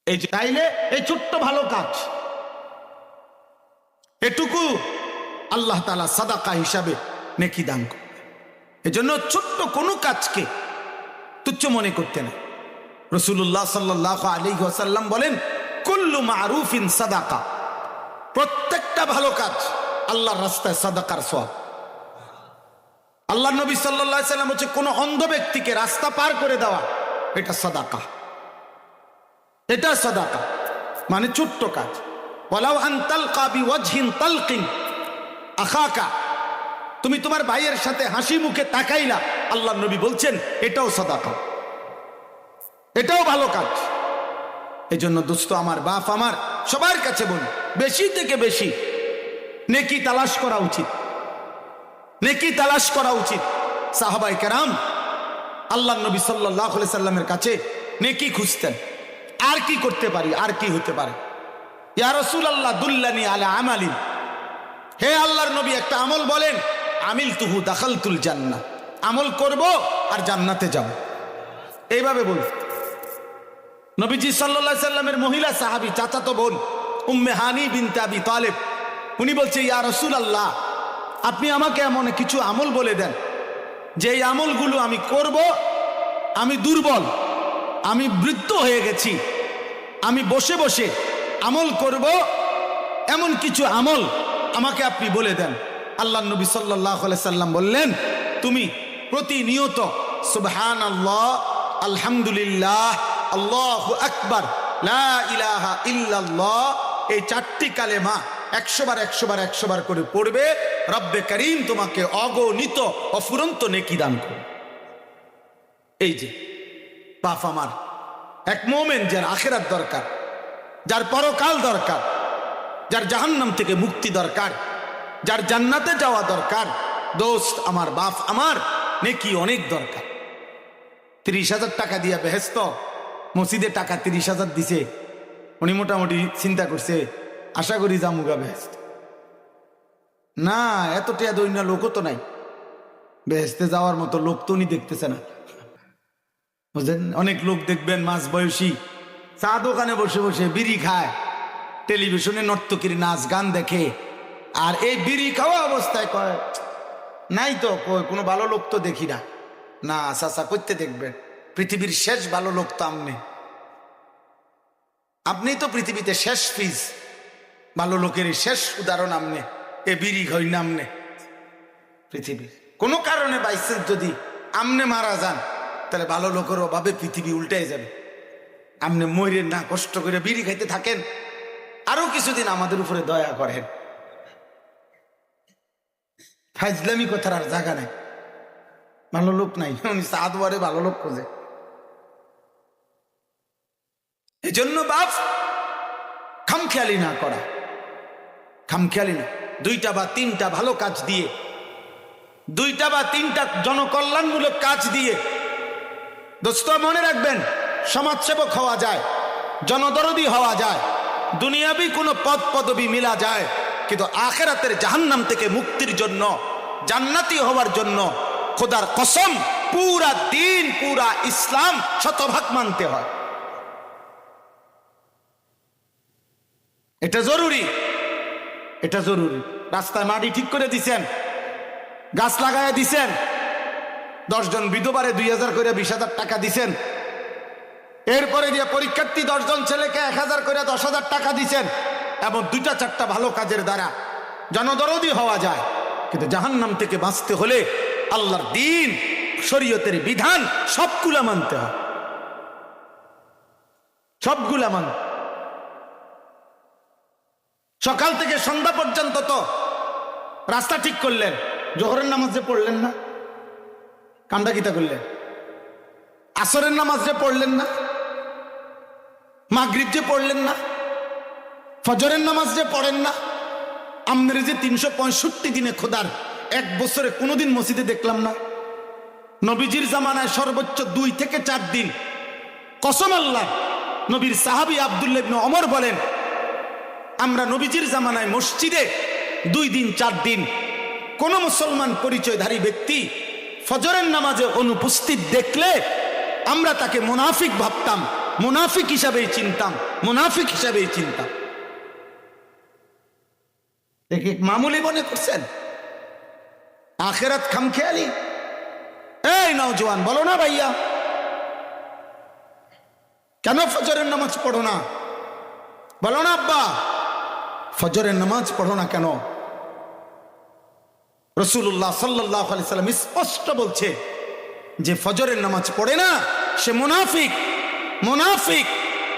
A: এই যে তাইলে এই ছোট্ট ভালো কাজ, এটুকু আল্লাহ তাআলা সাদাকা হিসাবে নেকি দান করবে। এজন্য ছোট্ট কোনো কাজকে তুচ্ছ মনে করতে না। রাসূলুল্লাহ সাল্লাল্লাহু আলাইহি ওয়াসাল্লাম বলেন কুল্লু মারুফিন সাদাকা, প্রত্যেকটা ভালো কাজ আল্লাহর রাস্তায় সাদাকার সওয়াব। আল্লাহর নবী সাল্লাল্লাহু আলাইহি ওয়াসাল্লাম হচ্ছে কোন অন্ধ ব্যক্তিকে রাস্তা পার করে দেওয়া, এটা সাদাকা, এটা সাদাকা মানে ছোট্ট কাজ। ওয়ালাউ আন তালকা বিওয়াজহিন তালকিন আখাকা, তুমি তোমার ভাইয়ের সাথে হাসি মুখে তাকাইলা, আল্লাহর নবী বলছেন এটাও সাদাকা, এটাও ভালো কাজ। এই জন্য দোস্ত আমার, বাপ আমার, সবার কাছে বলি বেশি থেকে বেশি নেকি তালাশ করা উচিত, নেকি তালাশ করা উচিত। সাহাবায়ে কেরাম আল্লাহর নবী সাল্লাল্লাহু আলাইহি সাল্লামের কাছে নেকি খুঁজতেন, আর কি করতে পারি, আর কি হতে পারে। ইয়া রাসূলুল্লাহ দুল্লানি আলা আমালিন, হে আল্লাহর নবী একটা আমল বলেন। আমিলতুহু দাখালতুল জান্নাহ, আমল করব আর জান্নাতে যাব, এইভাবে বল। নবীজি সাল্লাল্লাহু আলাইহি সাল্লামের মহিলা সাহাবী চাচাতো বোন উম্মে হানি বিনতে আবি তালেব, উনি বলছে ইয়া রাসূলুল্লাহ আপনি আমাকে এমন কিছু আমল বলে দেন যে এই আমলগুলো আমি করব, আমি দুর্বল, আমি বৃদ্ধ হয়ে গেছি, আমি বসে বসে আমল করব, এমন কিছু আমল আমাকে আপনি বলে দেন। আল্লাহর নবী সাল্লাল্লাহু আলাইহি সাল্লাম বললেন তুমি প্রতিনিয়ত সুবহানাল্লাহ, আলহামদুলিল্লাহ, আল্লাহু আকবার, লা ইলাহা ইল্লাল্লাহ, এই 4টি কালেমা 100 বার 100 বার 100 বার করে পড়বে। রব্বে করিম তোমাকে অগণিত অফুরন্ত নেকি দান করবে। এই যে বাপ আমার, এক মুমিন যার আখিরাত দরকার, যার পরকাল দরকার, যার জাহান্নাম থেকে মুক্তি দরকার, যার জান্নাতে যাওয়া দরকার, দোস্ত আমার, বাপ আমার, নেকি অনেক দরকার। 30,000 টাকা দিয়া বেহেস্ত, মসজিদে টাকা 30,000 দিছে, উনি মোটামুটি চিন্তা করছে আশা করি জামুগা বেহেস্ত। না, এত টিয়া দৈন্য লোকও তো নাই, বেহেস্তে যাওয়ার মতো লোক তো উনি দেখতেছে না, বুঝলেন? অনেক লোক দেখবেন মাঝ বয়সী চা দোকানে বসে বসে বিড়ি খায়, টেলিভিশনে নর্তকীর নাচ গান দেখে, আর এই বিড়ি খাওয়া অবস্থায় কয় নাই তো কোনো ভালো লোক তো দেখি না। না চাচা, করতে দেখবেন পৃথিবীর শেষ ভালো লোক তো আপনি তো পৃথিবীতে শেষ পিস, ভালো লোকের শেষ উদাহরণ আপনি। এ বিড়ি খাই নামনে পৃথিবীর কোনো কারণে বাইসেন্স যদি আমনে মারা যান, তাহলে ভালো লোকের অভাবে পৃথিবী উল্টে যাবে। আপনি মরে না কষ্ট করে বিড়ি খাইতে থাকেন, আরো কিছুদিন আমাদের উপরে দয়া করেন। ফাজলামি কথার আর জায়গা নাই, ভালো লোক নাই, উনি সাদওয়ারে ভালো লোক খোঁজে। এই জন্য বাপ খামখেয়ালি না করা, খামখেয়ালি না। 2টা বা 3টা ভালো কাজ দিয়ে, 2টা বা 3টা জনকল্যাণমূলক কাজ দিয়ে, দোস্ত মনে রাখবেন, সমাজসেবক হওয়া যায়, জনদরদি হওয়া যায়, দুনিয়াবি কোনো পদ পদবি মিলা যায়, কিন্তু আখিরাতের জাহান্নাম থেকে মুক্তির জন্য, জান্নাতি হওয়ার জন্য খোদার কসম পুরা দিন, পুরা ইসলাম শতভাগ মানতে হয়। এটা জরুরি, এটা জরুরি। রাস্তায় মাটি ঠিক করে দিছেন, গাছ লাগাইয়া দিছেন, 10 জন বিধবারে 2000 করে 20,000 টাকা দিছেন, এরপরে দিয়ে পরীক্ষার্থী 10 জন ছেলেকে 1000 করে 10,000 টাকা দিছেন, এবং 2টা-4টা ভালো কাজের দ্বারা জনদরদি হওয়া যায়। কিন্তু জাহান্নাম থেকে বাঁচতে হলে আল্লাহর দ্বীন, শরীয়তের বিধান সবগুলা মানতে হয়, সবগুলা মান। সকাল থেকে সন্ধ্যা পর্যন্ত তো রাস্তা ঠিক করলেন, জোহরের নামাজ যে পড়লেন না, কামটা কিতা করলেন? আসরের নামাজ যে পড়লেন না, মাগরিব যে পড়লেন না, ফজরের নামাজ যে পড়েন না, আমাদের যে 365 দিনে খোদার 1 বছরে কোনোদিন মসজিদে দেখলাম না। নবীজির জামানায় সর্বোচ্চ 2 থেকে 4 দিন, কসম আল্লাহ। নবীর সাহাবী আব্দুল্লাহ ইবনে ওমর বলেন, আমরা নবীজির জামানায় মসজিদে 2 দিন 4 দিন কোন মুসলমান পরিচয়ধারী ব্যক্তি ফজরের নামাজে অনুপস্থিত দেখলে আমরা তাকে মুনাফিক ভাবতাম, মুনাফিক হিসাবেই চিনতাম, মুনাফিক হিসাবেই চিনতাম। দেখি মামুলি মনে করছেন? আখিরাত খামখেয়ালি। এই নওজোয়ান বলো না ভাইয়া, কেন ফজরের নামাজ পড়ো না? বলো না আব্বা, ফজরের নামাজ পড়ো না কেন? রাসূলুল্লাহ সাল্লাল্লাহু আলাইহি সাল্লাম স্পষ্ট বলছে, যে ফজরের নামাজ পড়ে না সে মুনাফিক, মুনাফিক,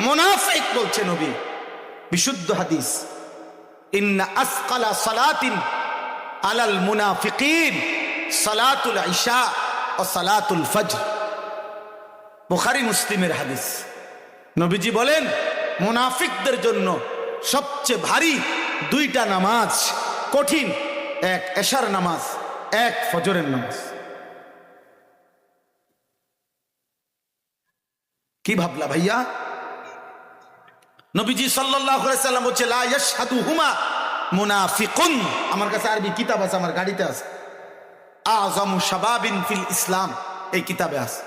A: মুনাফিক বলছে নবী। বিশুদ্ধ হাদিস, ইন্না আসকালা সালাতিন আলাল মুনাফিকিন সালাতুল ইশা ও সালাতুল ফজর। বুখারী মুসলিমের হাদিস। নবীজি বলেন, মুনাফিকদের জন্য সবচেয়ে ভারী 2টা নামাজ, কঠিন, 1 এশার নামাজ, 1 ফজরের নামাজ। কি ভাবলা ভাইয়া? নবীজি সাল্লাল্লাহু আলাইহি সাল্লাম বলছে, লা ইয়াশহাদুহুমা মুনাফিকুন। আমার কাছে আরবি কিতাব আছে, আমার গাড়িতে আছে, আযমু শাবাবিন ফিল ইসলাম, এই কিতাবে আছে।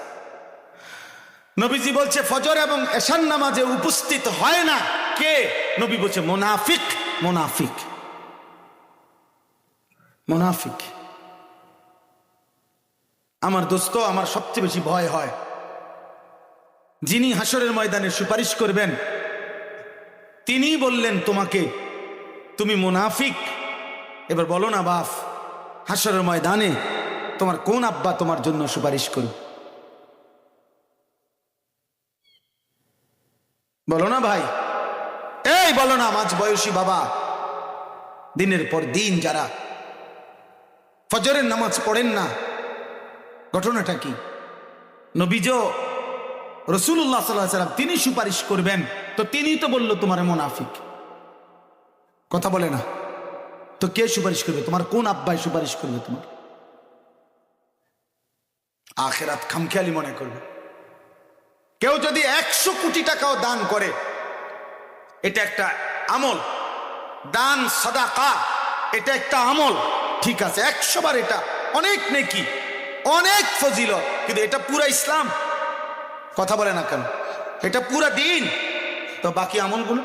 A: নবীজি বলছে ফজর এবং এশার নামাজে উপস্থিত হয় না কে? নবী বলছে মুনাফিক, মুনাফিক, মুনাফিক। আমার দোস্ত, আমার সবচেয়ে বেশি ভয় হয় যিনি হাসরের ময়দানে সুপারিশ করবেন, তিনি বললেন তোমাকে, তুমি মুনাফিক। এবার বলো না বাপ, হাসরের ময়দানে তোমার কোন আব্বা তোমার জন্য সুপারিশ করবে? বলো না ভাই, এই বলো না মাঝ বয়সী বাবা, দিনের পর দিন যারা ফজরের নামাজ পড়েন না, ঘটনাটা কি? নবীজো রাসূলুল্লাহ সাল্লাল্লাহু আলাইহি ওয়াসাল্লাম তিনি সুপারিশ করবেন, তো তিনি তো বলল তোমার মুনাফিক। কথা বলে না তো কে সুপারিশ করবে? তোমার কোন আব্বাই সুপারিশ করবে তোমার? আখিরাত খামখেয়ালি মনে করবে। কেউ যদি 100 কোটি টাকাও দান করে, এটা একটা আমল, দান সাদাকা এটা একটা আমল, ঠিক আছে, 100 বার এটা অনেক নেকি, অনেক ফজিলত, কিন্তু এটা পুরা ইসলাম? কথা বলে না কেন? এটা পুরা দিন। তো বাকি আমলগুলো,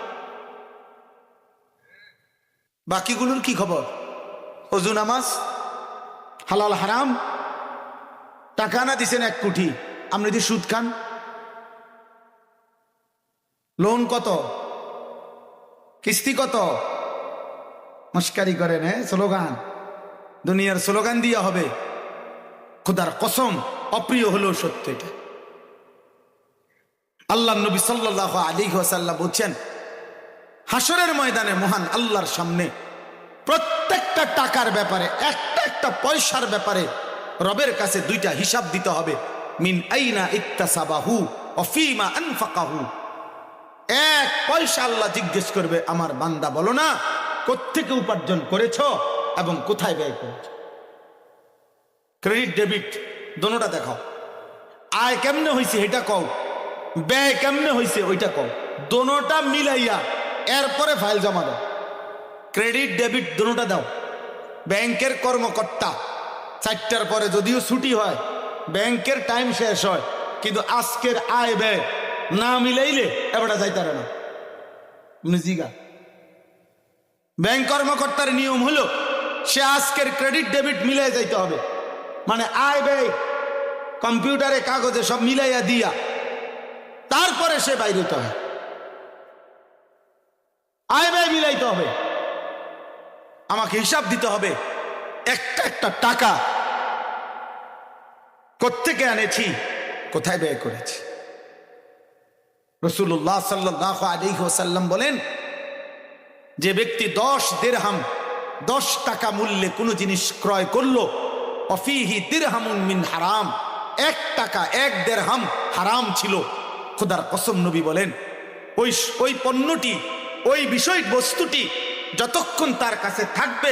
A: বাকিগুলোর কি খবর? ওযু, নামাজ, হালাল হারাম, টাকা না দিছেন 1 কোটি, আপনি যদি সুদ খান, লোন কত, কিস্তি কত, মস্কারি করেন, স্লোগান, দুনিয়ার স্লোগান দিয়া হবে। খোদার কসম, অপ্রিয় হলেও সত্য এটা। আল্লাহ নবী সাল্লাল্লাহু আলাইহি ওয়াসাল্লাম বলছেন, হাসরের ময়দানে মহান আল্লাহর সামনে প্রত্যেকটা টাকার ব্যাপারে, একটা একটা পয়সার ব্যাপারে রবের কাছে 2টা হিসাব দিতে হবে। মিন আইনা ইকতাসাবাহু ওয়া ফীমা আনফাকাহু। এক পয়সা আল্লাহ জিজ্ঞেস করবে আমার বান্দা বলো না কোত্থেকে উপার্জন করেছো এবং কোথায় ব্যয় করেছো। ক্রেডিট ডেবিট দোনোটা দেখাও। আয় কেমনে হয়েছে এটা কও, ব্যয় কেমনে হয়েছে ওইটা কও, দোনোটা মিলাইয়া এরপরে ফাইল জমা দাও। ক্রেডিট ডেবিট দোনোটা দাও। ব্যাংকের কর্মকর্তা 4টার পরে যদিও ছুটি হয়, ব্যাংকের টাইম শেষ হয়, কিন্তু আজকের আয় ব্যয় না মিলাইলে এবারটা যাইতারে না। জিগা ব্যাংক কর্মকর্তার নিয়ম হলো সে আজকের ক্রেডিট ডেবিট মিলাই যাইতে হবে, মানে আয় ব্যয় কম্পিউটারে কাগজে সব মিলাইয়া দিয়া তারপরে সে বাইরে হতে হয়। আয় ব্যয় মিলাইতে হবে, আমাকে হিসাব দিতে হবে একটা একটা টাকা কোত্থেকে আনেছি, কোথায় ব্যয় করেছি। রাসূলুল্লাহ সাল্লাল্লাহু আলাইহি ওয়াসাল্লাম বলেন, যে ব্যক্তি 10 দিরহাম 10 টাকা মূল্যে কোনো জিনিস ক্রয় করলো, অফিহি দিরহামুন মিন হারাম, 1 টাকা 1 দিরহাম হারাম ছিল। খোদার কসম নবী বলেন ওই পণ্যটি, ওই বিষয় বস্তুটি যতক্ষণ তার কাছে থাকবে,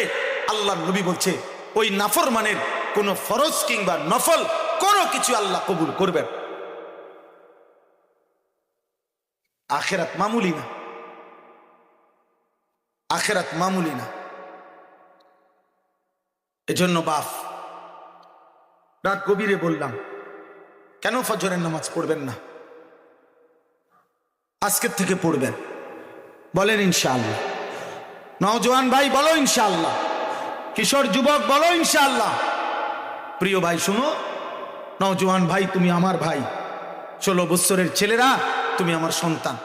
A: আল্লাহর নবী বলছে ওই নাফরমানের কোনো ফরজ কিংবা নফল কোনো কিছু আল্লাহ কবুল করবেন। আখিরাত মামুলি না, আখিরাত মামুলি না। এজন্য বাপ রাত গভীরে বললাম, কেন ফজরের নামাজ পড়বেন না? আজকের থেকে পড়বেন, বলেন ইনশাআল্লাহ। নওজোয়ান ভাই বলো ইনশাআল্লাহ, কিশোর যুবক বলো ইনশাআল্লাহ। প্রিয় ভাই শুনো, নওজোয়ান ভাই তুমি আমার ভাই, 16 বছরের ছেলেরা তুমি আমার সন্তান।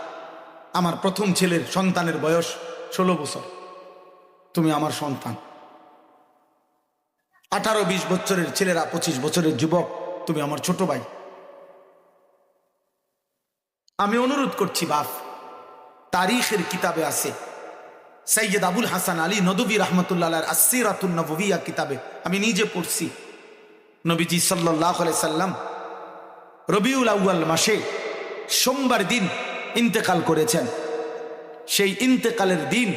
A: আমার প্রথম ছেলের সন্তানের বয়স 16 বছর, তুমি আমার সন্তান। 18-20 বছরের ছেলেরা, 25 বছরের যুবক, তুমি আমার ছোট ভাই। আমি অনুরোধ করছি বাপ, তারিখের কিতাবে আছে, সৈয়দ আবুল হাসান আলী নদভী রাহমাতুল্লাহ আলাইহির আসসিরাতুন নববিয়্যা কিতাবে আমি নিজে পড়ছি, নবীজি সাল্লাল্লাহু আলাইহি সাল্লাম রবিউল আউয়াল মাসে সোমবার দিন ইন্তেকাল করেছেন। সেই ইন্তেকালের দিন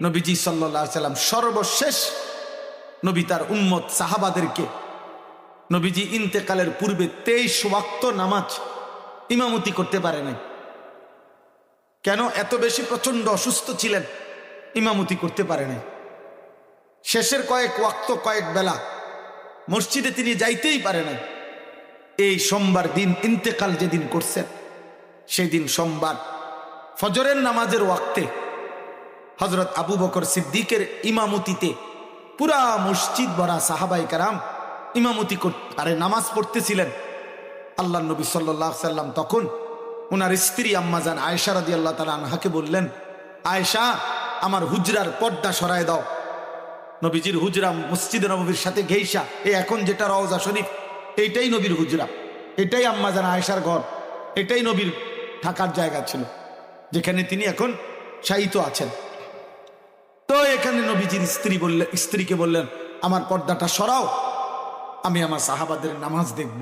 A: নবীজি সাল্লাল্লাহু আলাইহি সাল্লাম সর্বশেষ নবী তার উম্মত সাহাবাদেরকে নবীজি ইন্তেকালের পূর্বে 23 ওয়াক্ত নামাজ ইমামতি করতে পারে নাই। কেন? এত বেশি প্রচন্ড অসুস্থ ছিলেন, ইমামতি করতে পারে নাই। শেষের কয়েক ওয়াক্ত, কয়েক বেলা মসজিদে তিনি যাইতেই পারে নাই। এই সোমবার দিন ইন্তেকাল যেদিন করছেন, সেই দিন সোমবার ফজরের নামাজের ওয়াক্তে হযরত আবু বকর সিদ্দিকের ইমামতিতে পুরা মসজিদ ভরা সাহাবায়ে কেরাম ইমামতি নামাজ পড়তেছিলেন। আল্লাহর নবী সাল্লাল্লাহু আলাইহি সাল্লাম তখন ওনার স্ত্রী আম্মাজান আয়েশা রাদিয়াল্লাহু তাআলা আনহাকে বললেন, আয়েশা আমার হুজরার পর্দা সরায় দাও। নবীজির হুজরা মসজিদে নববীর সাথে ঘেইসা, এখন যেটা রওজা শরীফ, এইটাই নবীর হুজরা, এটাই আম্মাজান আয়েশার ঘর, এটাই নবীর থাকার জায়গা ছিল, যেখানে তিনি এখন শায়িত আছেন। তো এখানে নবীজির স্ত্রীকে বললেন, আমার পর্দাটা সরাও, আমি আমার সাহাবাদের নামাজ দেখব।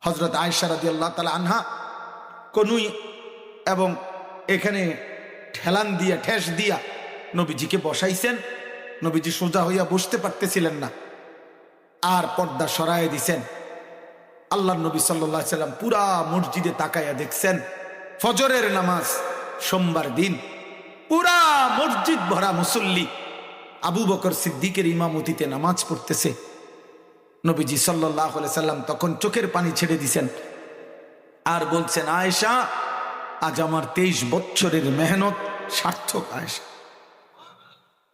A: হযরত আয়েশা রাদিয়াল্লাহু তাআলা আনহা কনুই এবং এখানে ঠেলান দিয়া, ঠেস দিয়া নবীজিকে বসাইছেন। নবীজি সোজা হইয়া বসতে পারতেছিলেন না, আর পর্দা সরায় দিছেন। আল্লাহর নবী সাল্লাল্লাহু আলাইহি সাল্লাম পুরা মসজিদে তাকাইয়া দেখছেন, ফজরের নামাজ সোমবার দিন পুরা মসজিদ ভরা মুসল্লি আবু বকর সিদ্দিকের ইমামতিতে নামাজ পড়তেছে। নবীজি সাল্লাল্লাহু আলাইহি সাল্লাম তখন চোখের পানি ছেড়ে দিছেন আর বলছেন, আয়েশা আজ আমার 23 বছরের মেহনত সার্থক। আয়েশা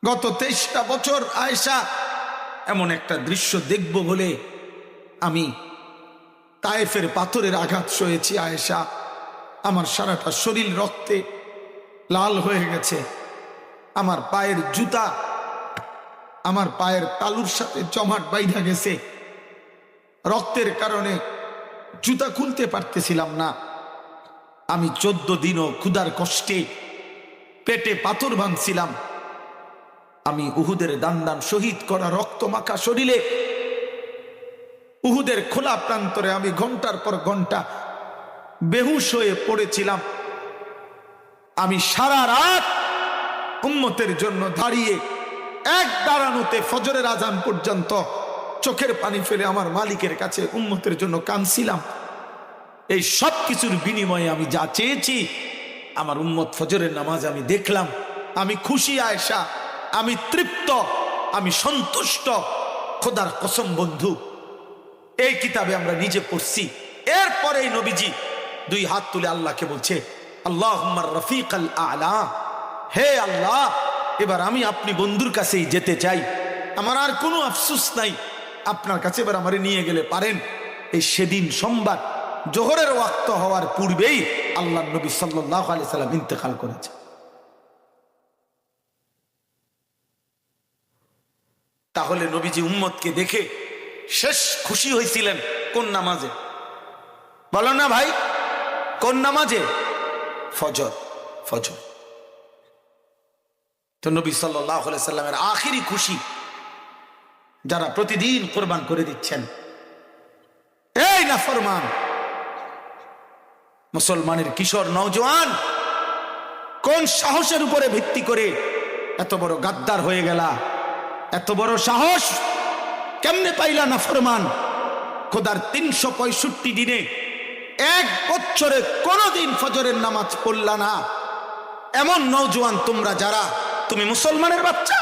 A: গত 23টা বছর আয়েশা এমন একটা দৃশ্য দেখব বলে আমি তায়েফের পাথরের আঘাত সয়েছি। আয়েশা আমার সারাটা শরীর রক্তে লাল হয়ে গেছে, আমার পায়ের জুতা আমার পায়ের তালুর সাথে জমাট বাইধা গেছে, রক্তের কারণে জুতা খুলতে পারতেছিলাম না। আমি 14 দিনও ক্ষুধার কষ্টে পেটে পাথর ভাঙছিলাম। আমি উহুদের দান শহীদ করা রক্ত মাখা শরীরে, উহুদের খোলা প্রান্তরে আমি ঘন্টার পর ঘন্টা বেহুশ হয়ে পড়েছিলাম। আমি সারা রাত উম্মতের জন্য দাঁড়িয়ে এক দাঁড়ানোতে ফজরের আজান পর্যন্ত চোখের পানি ফেলে আমার মালিকের কাছে উম্মতের জন্য কাঁদছিলাম। এই সব কিছুর বিনিময়ে আমি যা চেয়েছি, আমার উম্মত ফজরের নামাজ আমি দেখলাম, আমি খুশি আয়েশা, আমি তৃপ্ত, আমি সন্তুষ্ট। খোদার কসম বন্ধু, এই কিতাবে আমরা নিজে পড়ছি। এরপরে নবীজি দুই হাত তুলে আল্লাহকে বলছে, আল্লাহুম্মা রফিকাল আলা, হে আল্লাহ, এবার আমি আপনি বন্ধুর কাছেই যেতে চাই, আমার আর কোনো আফসোস নাই, আপনার কাছে এবার আমারে নিয়ে গেলে পারেন। এই সেদিন সোমবার জোহরের ওয়াক্ত হওয়ার পূর্বেই আল্লাহ নবী সাল্লাল্লাহু আলাইহি সাল্লাম ইন্তেকাল করেছে। তাহলে নবীজি উম্মতকে দেখে শেষ খুশি হয়েছিলেন কোন নামাজে? বলো না ভাই, কোন নামাজে? ফজর। ফজর তো নবী সাল্লাল্লাহু আলাইহি সাল্লামের আখিরি খুশি যারা প্রতিদিন কোরবান করে দিচ্ছেন। এই নাফরমান মুসলমানের কিশোর নওজোয়ান, কোন সাহসের উপরে ভিত্তি করে এত বড় গাদ্দার হয়ে গেলা? এত বড় সাহস কেমনে পাইলা নাফরমান? খোদার 365 দিনে এক বছরে কোনদিন ফজরের নামাজ পড়লা না এমন নওজোয়ান তোমরা যারা, তুমি মুসলমানের বাচ্চা।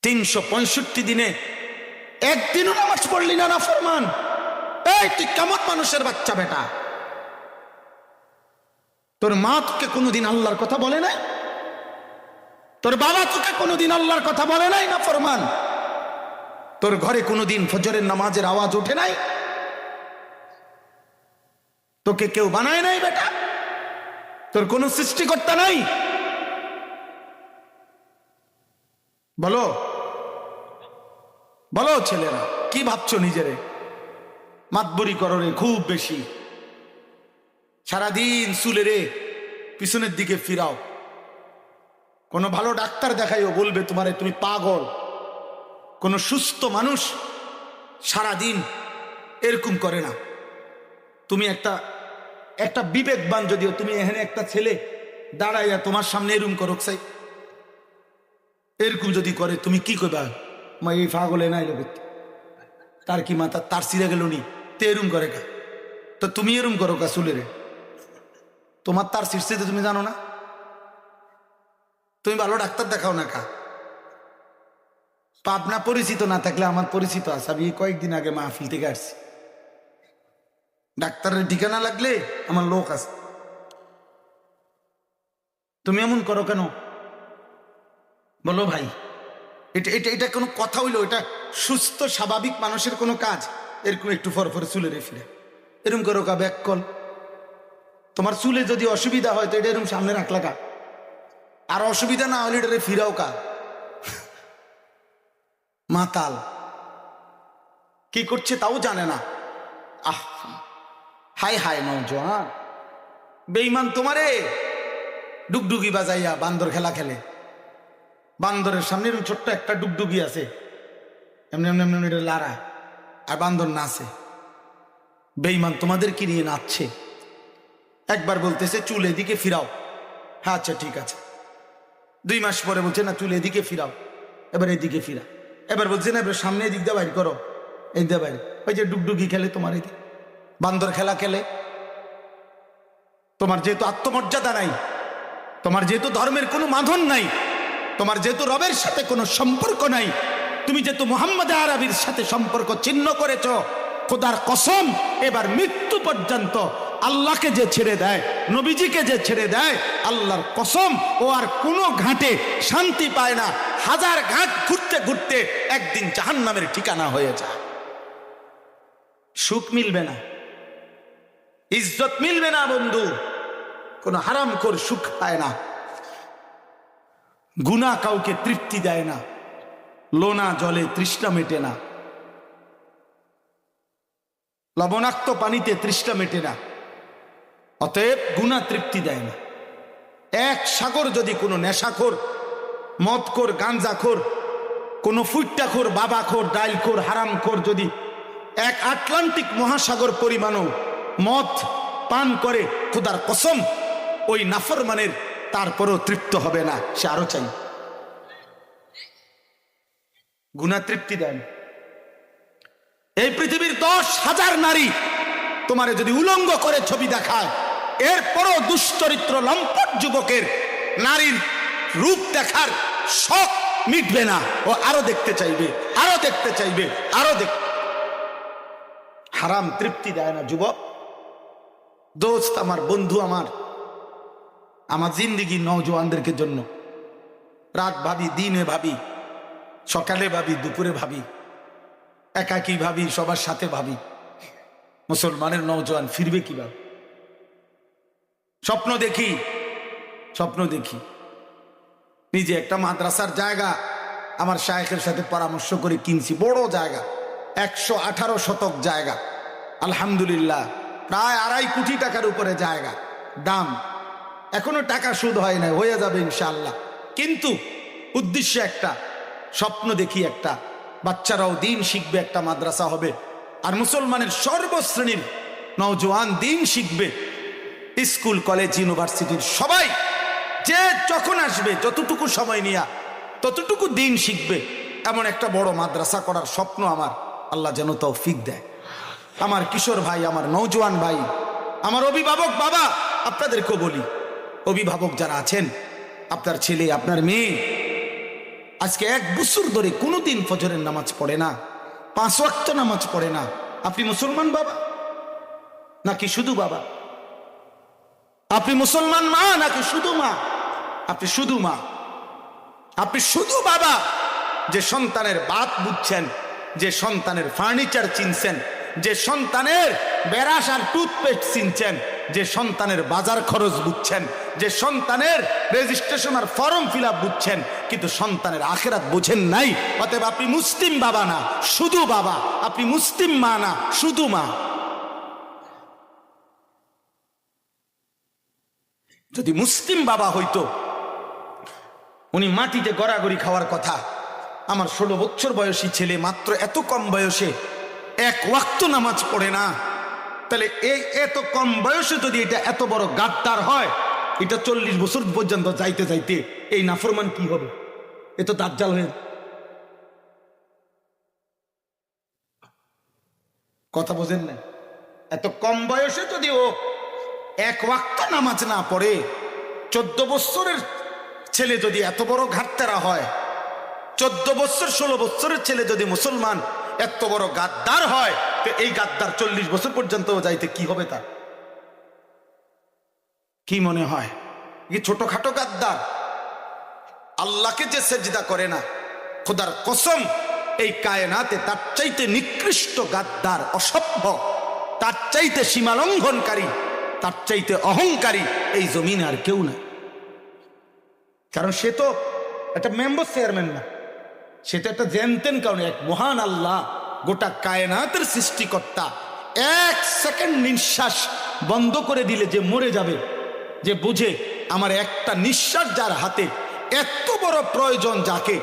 A: 365 দিনে একদিনও নামাজ পড়লি না নাফরমান। এই তুই কেমন মানুষের বাচ্চা বেটা? তোর মা তোকে কোনোদিন আল্লাহর কথা বলে নাই? তোর বাবা তোকে কোনোদিন আল্লাহর কথা বলে নাই নাফরমান? তোর ঘরে কোনোদিন ফজরের নামাজের আওয়াজ ওঠে নাই? তোকে কেউ বানায় নাই বেটা? তোর কোনো সৃষ্টিকর্তা নাই? বলো বলো ছেলেরা, কি ভাবছো নিজেরে? মাতবরি করো রে খুব বেশি, সারাদিন চুলেরে পিছনের দিকে ফিরাও। কোনো ভালো ডাক্তার দেখাইও, বলবে তোমারে তুমি পাগল। কোনো সুস্থ মানুষ সারাদিন এরকম করে না। তুমি একটা বিবেকবান, যদিও তুমি এখানে একটা ছেলে দাঁড়াইয়া তোমার সামনে এরকম করো, এরকম যদি করে তুমি কি করবা? মা এই পাগলে নাই লোক, তার কি মাথা তার ছিঁড়ে গেল নি? তে এরম করে কা? তো তুমি এরম করো কা চুলেরে? তোমার তার ছিঁড়ছে তুমি জানো না? তুমি ভালো ডাক্তার দেখাও না কা? পাবনা পরিচিত না থাকলে আমার পরিচিত আছে। আমি কয়েকদিন আগে মাহফিল থেকে আসছি, ডাক্তারের ঠিকানা লাগলে আমার লোক আছে। তুমি এমন করো কেন বলো ভাই? এটা এটা এটা কোনো কথা হইলো? এটা সুস্থ স্বাভাবিক মানুষের কোনো কাজ? এরকম একটু ফরফরে চুলে ফিরে এরকম করো কা? Back call. তোমার চুলে যদি অসুবিধা হয় তো এটা এরকম সামনে রাখলা কা? আর অসুবিধা না হলে এটা ফিরাও কা? মাতাল কি করছে তাও জানে না। আহ হাই হাই নওজোয়ান বেঈমান, তোমারে ডুগডুগি বাজাইয়া বান্দর খেলা খেলে। বান্দরের সামনে এরকম ছোট্ট একটা ডুগডুগি আছে, এমনি এমনি এমনি এটা লারা, আর বান্দর নাচে। বেঈমান তোমাদেরকে নিয়ে নাচছে। একবার বলতেছে চুল এদিকে ফিরাও, হ্যাঁ আচ্ছা ঠিক আছে। 2 মাস পরে বলছে না চুল এদিকে ফিরাও, এবার এদিকে ফিরা। এবার বলছে না এবার সামনে এদিক দিয়ে বাইর করো, এই দিয়ে বাইরে। ওই যে ডুগডুগি খেলে তোমার এদিকে, বান্দর খেলা খেলে। তোমার যেহেতু আত্মমর্যাদা নাই, তোমার যেহেতু ধর্মের কোনো বাঁধন নাই, তোমার যেহেতু রবের সাথে কোনো সম্পর্ক নাই, তুমি যেহেতু মুহাম্মদ আরবির সাথে সম্পর্ক ছিন্ন করেছ, খোদার কসম এবার মৃত্যু পর্যন্ত আল্লাহকে যে ছেড়ে দেয়, নবীজিকে যে ছেড়ে দেয়, আল্লাহর কসম ও আর কোনো ঘাটে শান্তি পায় না। 1000 ঘাট ঘুরতে ঘুরতে একদিন জাহান্নামের ঠিকানা হয়ে যায়। সুখ মিলবে না, ইজ্জত মিলবে না বন্ধু। কোন হারামখোর সুখ পায় না, গুনাহ কাউকে তৃপ্তি দেয় না, লোনা জলে তৃষ্ণা মেটে না, লবণাক্ত পানিতে তৃষ্ণা মেটে না। অতএব গুনাহ তৃপ্তি দেয় না। এক সাগর যদি কোনো নেশাখোর, মদখোর, গাঞ্জাখোর, কোনো ফুট্টাখোর, বাবাখোর, ডাইলখোর, হারামখোর যদি এক আটলান্টিক মহাসাগর পরিমাণও মদ পান করে খোদার কসম ওই নাফরমানের তারপরেও তৃপ্ত হবে না, সে আরো চাই। গুনাহ তৃপ্তি দেন। এই পৃথিবীর 10,000 নারী তোমারে যদি উলঙ্গ করে ছবি দেখায়, এরপরও দুশ্চরিত্র লম্পট যুবকের নারীর রূপ দেখার শখ মিটবে না, ও আরো দেখতে চাইবে, আরো দেখতে চাইবে, আরো হারাম তৃপ্তি দেয় না যুবক। দোস্ত আমার, বন্ধু আমার, আমার জিন্দিগি নওজোয়ানদেরকে জন্য। রাত ভাবি, দিনে ভাবি, সকালে ভাবি, দুপুরে ভাবি, একাকী ভাবি, সবার সাথে ভাবি, মুসলমানের নওজোয়ান ফিরবে কিভাবে। স্বপ্ন দেখি, স্বপ্ন দেখি নিজে একটা মাদ্রাসার জায়গা আমার শায়েখের সাথে পরামর্শ করে কিনছি, বড় জায়গা, 118 শতক জায়গা, আলহামদুলিল্লাহ প্রায় 2.5 কোটি টাকার উপরে জায়গা দাম। এখনো টাকা সুদ হয় না, হয়ে যাবে ইনশাআল্লাহ। কিন্তু উদ্দেশ্য একটা, স্বপ্ন দেখি একটা, বাচ্চারাও দিন শিখবে, একটা মাদ্রাসা হবে, আর মুসলমানের সর্বশ্রেণীর নওজোয়ান দিন শিখবে। স্কুল, কলেজ, ইউনিভার্সিটির সবাই যে যখন আসবে, যতটুকু সময় নিয়া ততটুকু দিন শিখবে, এমন একটা বড় মাদ্রাসা করার স্বপ্ন আমার। আল্লাহ যেন তৌফিক দেয়। আমার কিশোর ভাই, আমার নওজোয়ান ভাই, আমার অভিভাবক বাবা, আপনাদেরকেও বলি, অভিভাবক যারা আছেন, আপনার ছেলে, আপনার মেয়ে আজকে 1 বছর ধরে কোনোদিন ফজরের নামাজ পড়ে না, 5 ওয়াক্ত নামাজ পড়ে না, আপনি মুসলমান বাবা নাকি শুধু বাবা? আপনি মুসলমান মা নাকি শুধু মা? আপনি শুধু মা, আপনি শুধু বাবা। যে সন্তানের বাত বুঝছেন, যে সন্তানের ফার্নিচার চিনছেন, যে সন্তানের বেরাস আর টুথপেস্ট চিনছেন, যে সন্তানের বাজার খরচ বুঝছেন, যে সন্তানের রেজিস্ট্রেশন আর ফর্ম ফিল আপ বুঝছেন, কিন্তু সন্তানের আখিরাত বুঝেন নাই। অতএব আপনি মুসলিম বাবা না, শুধু বাবা। আপনি মুসলিম মা না, শুধু মা। যদি মুসলিম বাবা হইতো, উনি মাটিতে গড়াগড়ি খাওয়ার কথা। আমার 16 বছর বয়সী ছেলে মাত্র এত কম বয়সে 1 ওয়াক্ত নামাজ পড়ে না, তাহলে এই এত কম বয়সে যদি এটা এত বড় গাদ্দার হয়, এটা 40 বছর পর্যন্ত যাইতে যাইতে এই নাফরমান কি হবে? এ তো দাজ্জাল হয়ে। কথা বোঝেন না? এত কম বয়সে যদি ও 1 ওয়াক্ত নামাজ না পড়ে, 14 বছরের ছেলে যদি এত বড় ঘাটতারা হয়, 14 বছর 16 বছরের ছেলে যদি মুসলমান এত বড় গাদ্দার হয়, তো এই গাদ্দার 40 বছর পর্যন্ত যাইতে কি হবে তার? কি মনে হয় কি ছোটখাটো গাদ্দার? আল্লাহকে যে সেজদা করে না, খোদার কসম এই কায়নাতে তার চাইতে নিকৃষ্ট গাদ্দার, অসভ্য, তার চাইতে সীমালঙ্ঘনকারী, তার চাইতে অহংকারী এই জমিনে আর কেউ না। কারণ সে তো একটা মেম্বার চেয়ারম্যান না, সে তো একটা জানতেন, কারণ এক মহান আল্লাহ, গোটা কায়নাতের সৃষ্টিকর্তা, 1 সেকেন্ড নিঃশ্বাস বন্ধ করে দিলে যে মরে যাবে, যে বুঝে আমার একটা নিঃশ্বাস যার হাতে, এত বড় প্রয়োজন যাকে,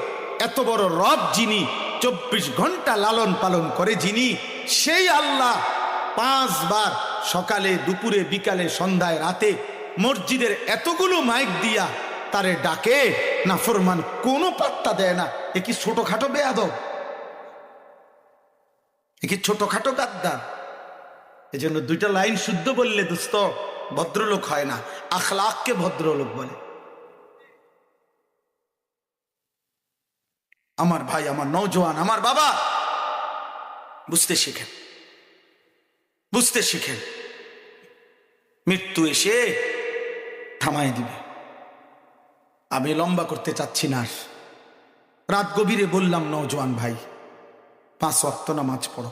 A: এত বড় রব যিনি 24 ঘন্টা লালন পালন করে যিনি, সেই আল্লাহ 5 বার সকালে, দুপুরে, বিকালে, সন্ধ্যায়, রাতে মসজিদের এতগুলো মাইক দিয়া তারে ডাকে, নাফরমান কোনো পাত্তা দেয় না। এ কি ছোটখাটো বেয়াদব? এ কি ছোটখাটো গাদ্দার? এজন্য 2টা লাইন শুদ্ধ বললে দোস্ত ভদ্রলোক হয় না, আখলাককে ভদ্রলোক বলে। আমার ভাই, আমার নওজোয়ান, আমার বাবা, বুঝতে শিখেন, বুঝতে শিখেন। মৃত্যু এসে থামাই দিবে। আমি লম্বা করতে চাচ্ছি না। রাত গভীরে বললাম, নওজোয়ান ভাই, 5 ওয়াক্ত নামাজ পড়ো,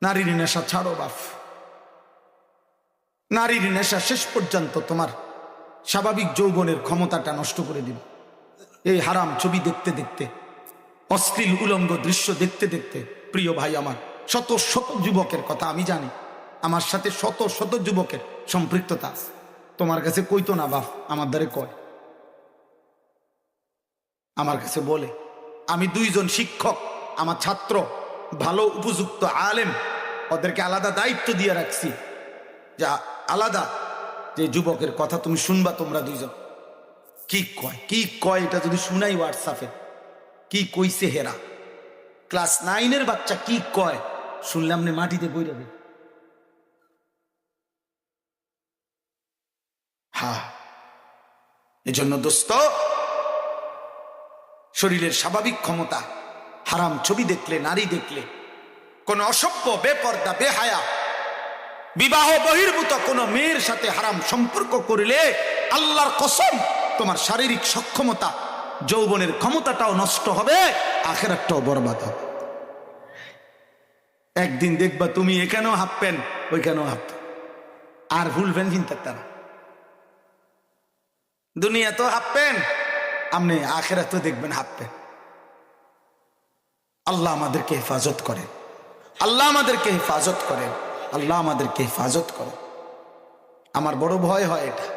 A: নারীর নেশা ছাড়ো বাপ। নারীর নেশা শেষ পর্যন্ত তোমার স্বাভাবিক যৌবনের ক্ষমতাটা নষ্ট করে দিবে। এই হারাম ছবি দেখতে দেখতে, অশ্লীল উলঙ্গ দৃশ্য দেখতে দেখতে, প্রিয় ভাই আমার, শত শত যুবকের কথা আমি জানি, আমার সাথে শত শত যুবকের সম্পৃক্ততা আছে। তোমার কাছে কইতো না বাপ, আমার দ্বারে কয়, আমার কাছে বলে। আমি 2 জন শিক্ষক, আমার ছাত্র ভালো উপযুক্ত আলেম, ওদেরকে আলাদা দায়িত্ব দিয়ে রাখছি। যা আলাদা, যে যুবকের কথা তুমি শুনবা তোমরা দুইজন, কি কয় এটা যদি শুনাই হোয়াটসঅ্যাপে, কি কইছে হেরা, ক্লাস 9-এর বাচ্চা কি কয় শুনলাম নে মাটিতে বই যাবে। হ্যাঁ, এজন্য দোস্ত, শরীরের স্বাভাবিক ক্ষমতা হারাম ছবি দেখলে, নারী দেখলে, কোন অসভ্য, বেপর্দা, বেহায়া, বিবাহ বহির্ভূত কোন মেয়ের সাথে হারাম সম্পর্ক করলে আল্লাহর কসম তোমার শারীরিক সক্ষমতা, যৌবনের ক্ষমতাটাও নষ্ট হবে, আখিরাতটাও বরবাদ হবে। একদিন দেখবা তুমি এখানেও হাঁপবেন, ওইখানেও হাঁপবেন, আর ভুলবেন চিন্তা তারা। দুনিয়া তো হাঁপবেন, আপনি আখিরাতও দেখবেন হাঁপবেন। আল্লাহ আমাদেরকে হেফাজত করেন, আল্লাহ আমাদেরকে হেফাজত করেন, আল্লাহ আমাদেরকে হেফাজত করেন। আমার বড় ভয় হয় এটা।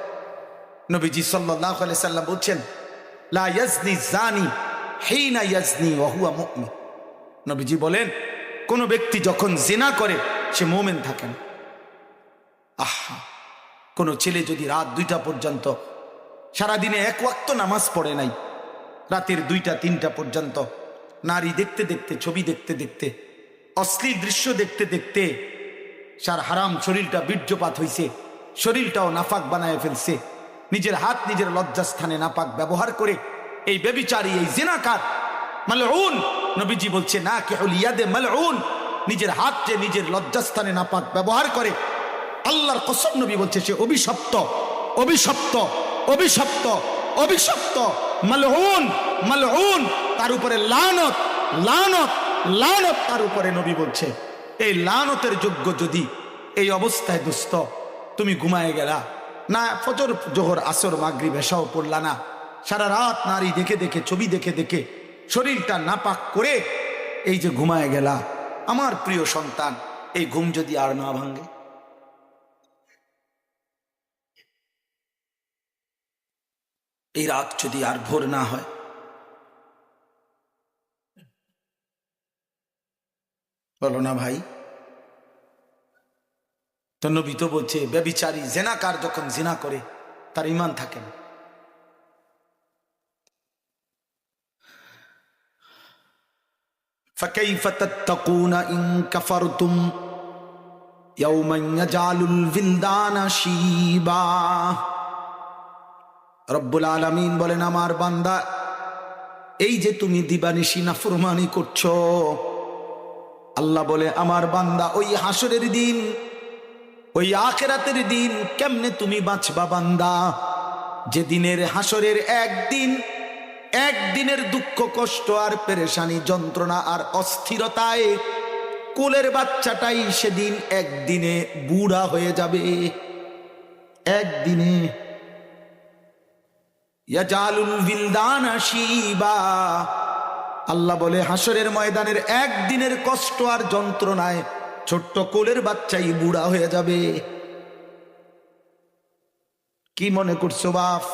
A: নবীজি সাল্লাল্লাহু আলাইহি সাল্লাম বলছেন, লা ইয়াজনি জানি হিনা ইয়াজনি ওয়া হুয়া মুমিন। নবীজি বলেন, কোন ব্যক্তি যখন জিনা করে সে মুমিন থাকে না। আহা, কোন ছেলে যদি রাত 2টা পর্যন্ত, সারাদিনে এক ওয়াক্ত নামাজ পড়ে নাই, রাতের 2টা 3টা পর্যন্ত নারী দেখতে দেখতে, ছবি দেখতে দেখতে, অশ্লীল দৃশ্য দেখতে দেখতে সার হারাম শরীরটা বীর্যপাত হইছে, শরীরটাও নাপাক বানায় ফেলছে, নিজের হাত নিজের লজ্জাস্থানে নাপাক ব্যবহার করে, এই ব্যভিচারী, এই জিনাকার মালউন, নবীজি বলছে না কিহুল ইয়াদে মালউন, নিজের হাত যে নিজের লজ্জাস্থানে নাপাক ব্যবহার করে, আল্লাহর কসম নবী বলছে সে অভিশপ্ত, অভিশপ্ত, অভিশপ্ত, অভিশপ্ত, মালউন, মালউন, তার উপরে লানত, লানত, লানত তার উপরে। নবী বলছে এই লানতের যোগ্য যদি এই অবস্থায় দোস্ত তুমি ঘুমায় গেলা না, ফজর জোহর আসর মাগরিব এশাও পড়লা না, সারা রাত নারী দেখে দেখে, ছবি দেখে দেখে শরীরটা নাপাক করে এই যে ঘুমায় গেলা, আমার প্রিয় সন্তান, এই ঘুম যদি আর না ভাঙে, এই রাত যদি আর ভোর না হয়, বলো না ভাই? তো নবী তো বলছে ব্যভিচারী, জেনাকার যখন জিনা করে তার ঈমান থাকে না। فكيف تتقون إن كفرتم يوما يجعل الولدان شيبا। রব্বুল আলামিন বলেন, আমার বান্দা, এই যে তুমি দিবানিশি নাফরমানি করছো, আল্লাহ বলে আমার বান্দা, ওই হাসরের দিন, ওই আখিরাতের দিন কেমনে তুমি বাঁচবা বান্দা? যে দিনের হাসরের একদিন, একদিনের দুঃখ কষ্ট আর পেরেশানি, যন্ত্রণা আর অস্থিরতায় কোলের বাচ্চাটাই সেদিন একদিনে বুড়া হয়ে যাবে। একদিনে ইয়াজালুল বিলদানা শিবা। আল্লাহ বলে হাসরের ময়দানের একদিনের কষ্ট আর যন্ত্রণায় ছোট্ট কোলের বাচ্চাই বুড়া হয়ে যাবে। কি মনে করছো বাপ?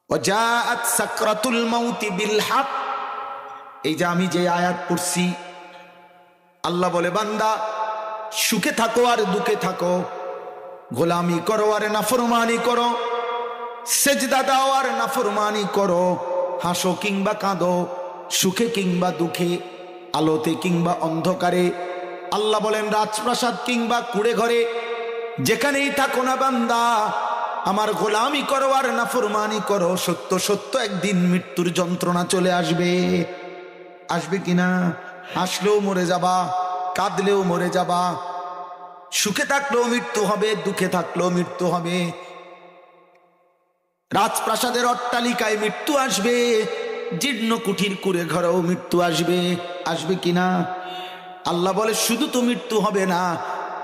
A: ওয়াজাআত সাকরাতুল মাউতি বিল হক। এই যে আমি যে আয়াত পড়ছি, আল্লাহ বলে বান্দা সুখে থাকো আর দুঃখে থাকো, গোলামি করো আর নাফরমানি করো, সেজদা দাও আর নাফরমানি করো, হাসো কিংবা কাঁদো, সুখে কিংবা দুঃখে, আলোতে কিংবা অন্ধকারে। আল্লাহ বলেন রাজপ্রাসাদ কিংবা কুড়ে ঘরে, যেখানেই থাকো না বান্দা, আমার গোলামি করো আর নাফরমানি করো, সত্য সত্য একদিন মৃত্যুর যন্ত্রণা চলে আসবে। আসবে কিনা? হাসলেও মরে যাবা, কাঁদলেও মরে যাবা, সুখে থাকলেও মৃত্যু হবে, দুঃখে থাকলেও মৃত্যু হবে। রাজপ্রাসাদের অট্টালিকায় মৃত্যু আসবে, জীর্ণ কুঠির কুড়ে ঘরেও মৃত্যু আসবে। আসবে কিনা? আল্লাহ বলে শুধু তো মৃত্যু হবে না,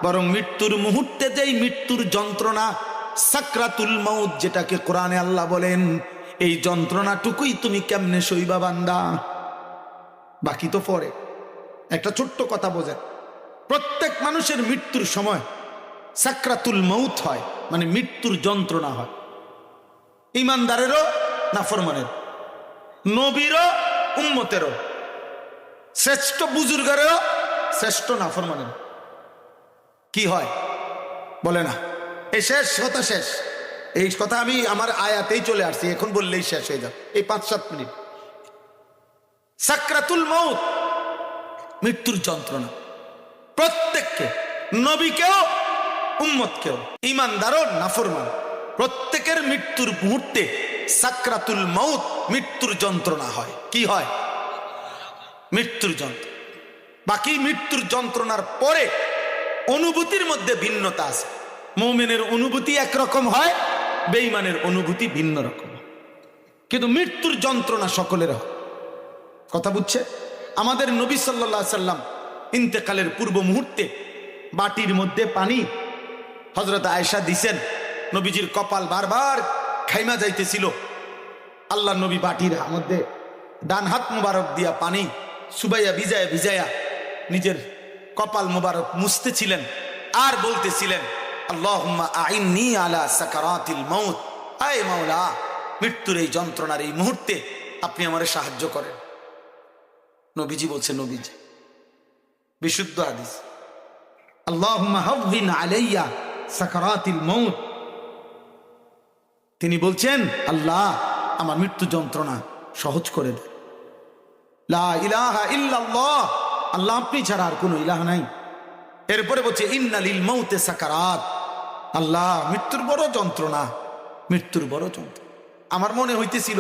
A: বরং মৃত্যুর মুহূর্তে যেই মৃত্যুর যন্ত্রণা, সাকরাতুল মাউত, যেটাকে কোরআনে আল্লাহ বলেন, এই যন্ত্রণাটুকুই তুমি কেমনে সইবা বান্দা? বাকি তো পরে। একটা ছোট্ট কথা বোঝেন, প্রত্যেক মানুষের মৃত্যুর সময় সাকরাতুল মাউত হয়, মানে মৃত্যুর যন্ত্রণা হয়। ইমানদারেরও নাফরমানের, নবীরও উম্মতেরও, শ্রেষ্ঠ বুজুর্গেরও শ্রেষ্ঠ নাফরমানের। কি হয় বলে না? এই শেষ, কথা শেষ। এই কথা আমি আমার আয়াতেই চলে আসছি, এখন বললেই শেষ হয়ে যাবে এই 5-7 মিনিট। সাকরাতুল মউত, মৃত্যুর যন্ত্রণা প্রত্যেককে, নবীকেও উম্মতকেও, ঈমানদারও নাফরমান, প্রত্যেকের মৃত্যুর মুহূর্তে সাকরাতুল মউত, মৃত্যুর যন্ত্রণা হয়। কি হয়? মৃত্যুর যন্ত্রণা। বাকি মৃত্যুর যন্ত্রণার পরে অনুভূতির মধ্যে ভিন্নতা আছে। মুমিনের অনুভূতি একরকম হয়, বেঈমানের অনুভূতি ভিন্ন রকম, কিন্তু মৃত্যুর যন্ত্রণা সকলের হয়। কথা বুঝছে? আমাদের নবী সাল্লাল্লাহু আলাইহি সাল্লাম ইন্তেকালের পূর্ব মুহূর্তে বাটির মধ্যে পানি হযরত আয়েশা দিছেন। নবীজির কপাল বারবার খাইমা যাইতেছিল। আল্লাহ নবী বাটির মধ্যে ডান হাত মুবারক দিয়া পানি সুবাইয়া ভিজায়া ভিজায়া নিজের কপাল মুবারক মুছতেছিলেন আর বলতেছিলেন, আল্লাহুম্মা আইন্নি আলা সাকারাতিল মউত, আয় মাওলা, মৃত্যুর এই যন্ত্রণার এই মুহূর্তে আপনি আমারে সাহায্য করেন। নবীজি বলছে, নবীজি বিশুদ্ধ হাদিস, আল্লাহুম্মা হাওবিন আলাইয়া সাকারাতিল মউত, তিনি বলছেন, আল্লাহ আমার মৃত্যু যন্ত্রণা সহজ করে দেন। লা ইলাহা ইল্লাল্লাহ, আল্লাহ আপনি ছাড়া আর কোনো ইলাহ নাই। এরপরে বলছে, ইন্না লিল মউতে সাকারাত, আল্লাহ মৃত্যুর বড় যন্ত্রণা, মৃত্যুর বড় যন্ত্রণা। আমার মনে হইতেছিল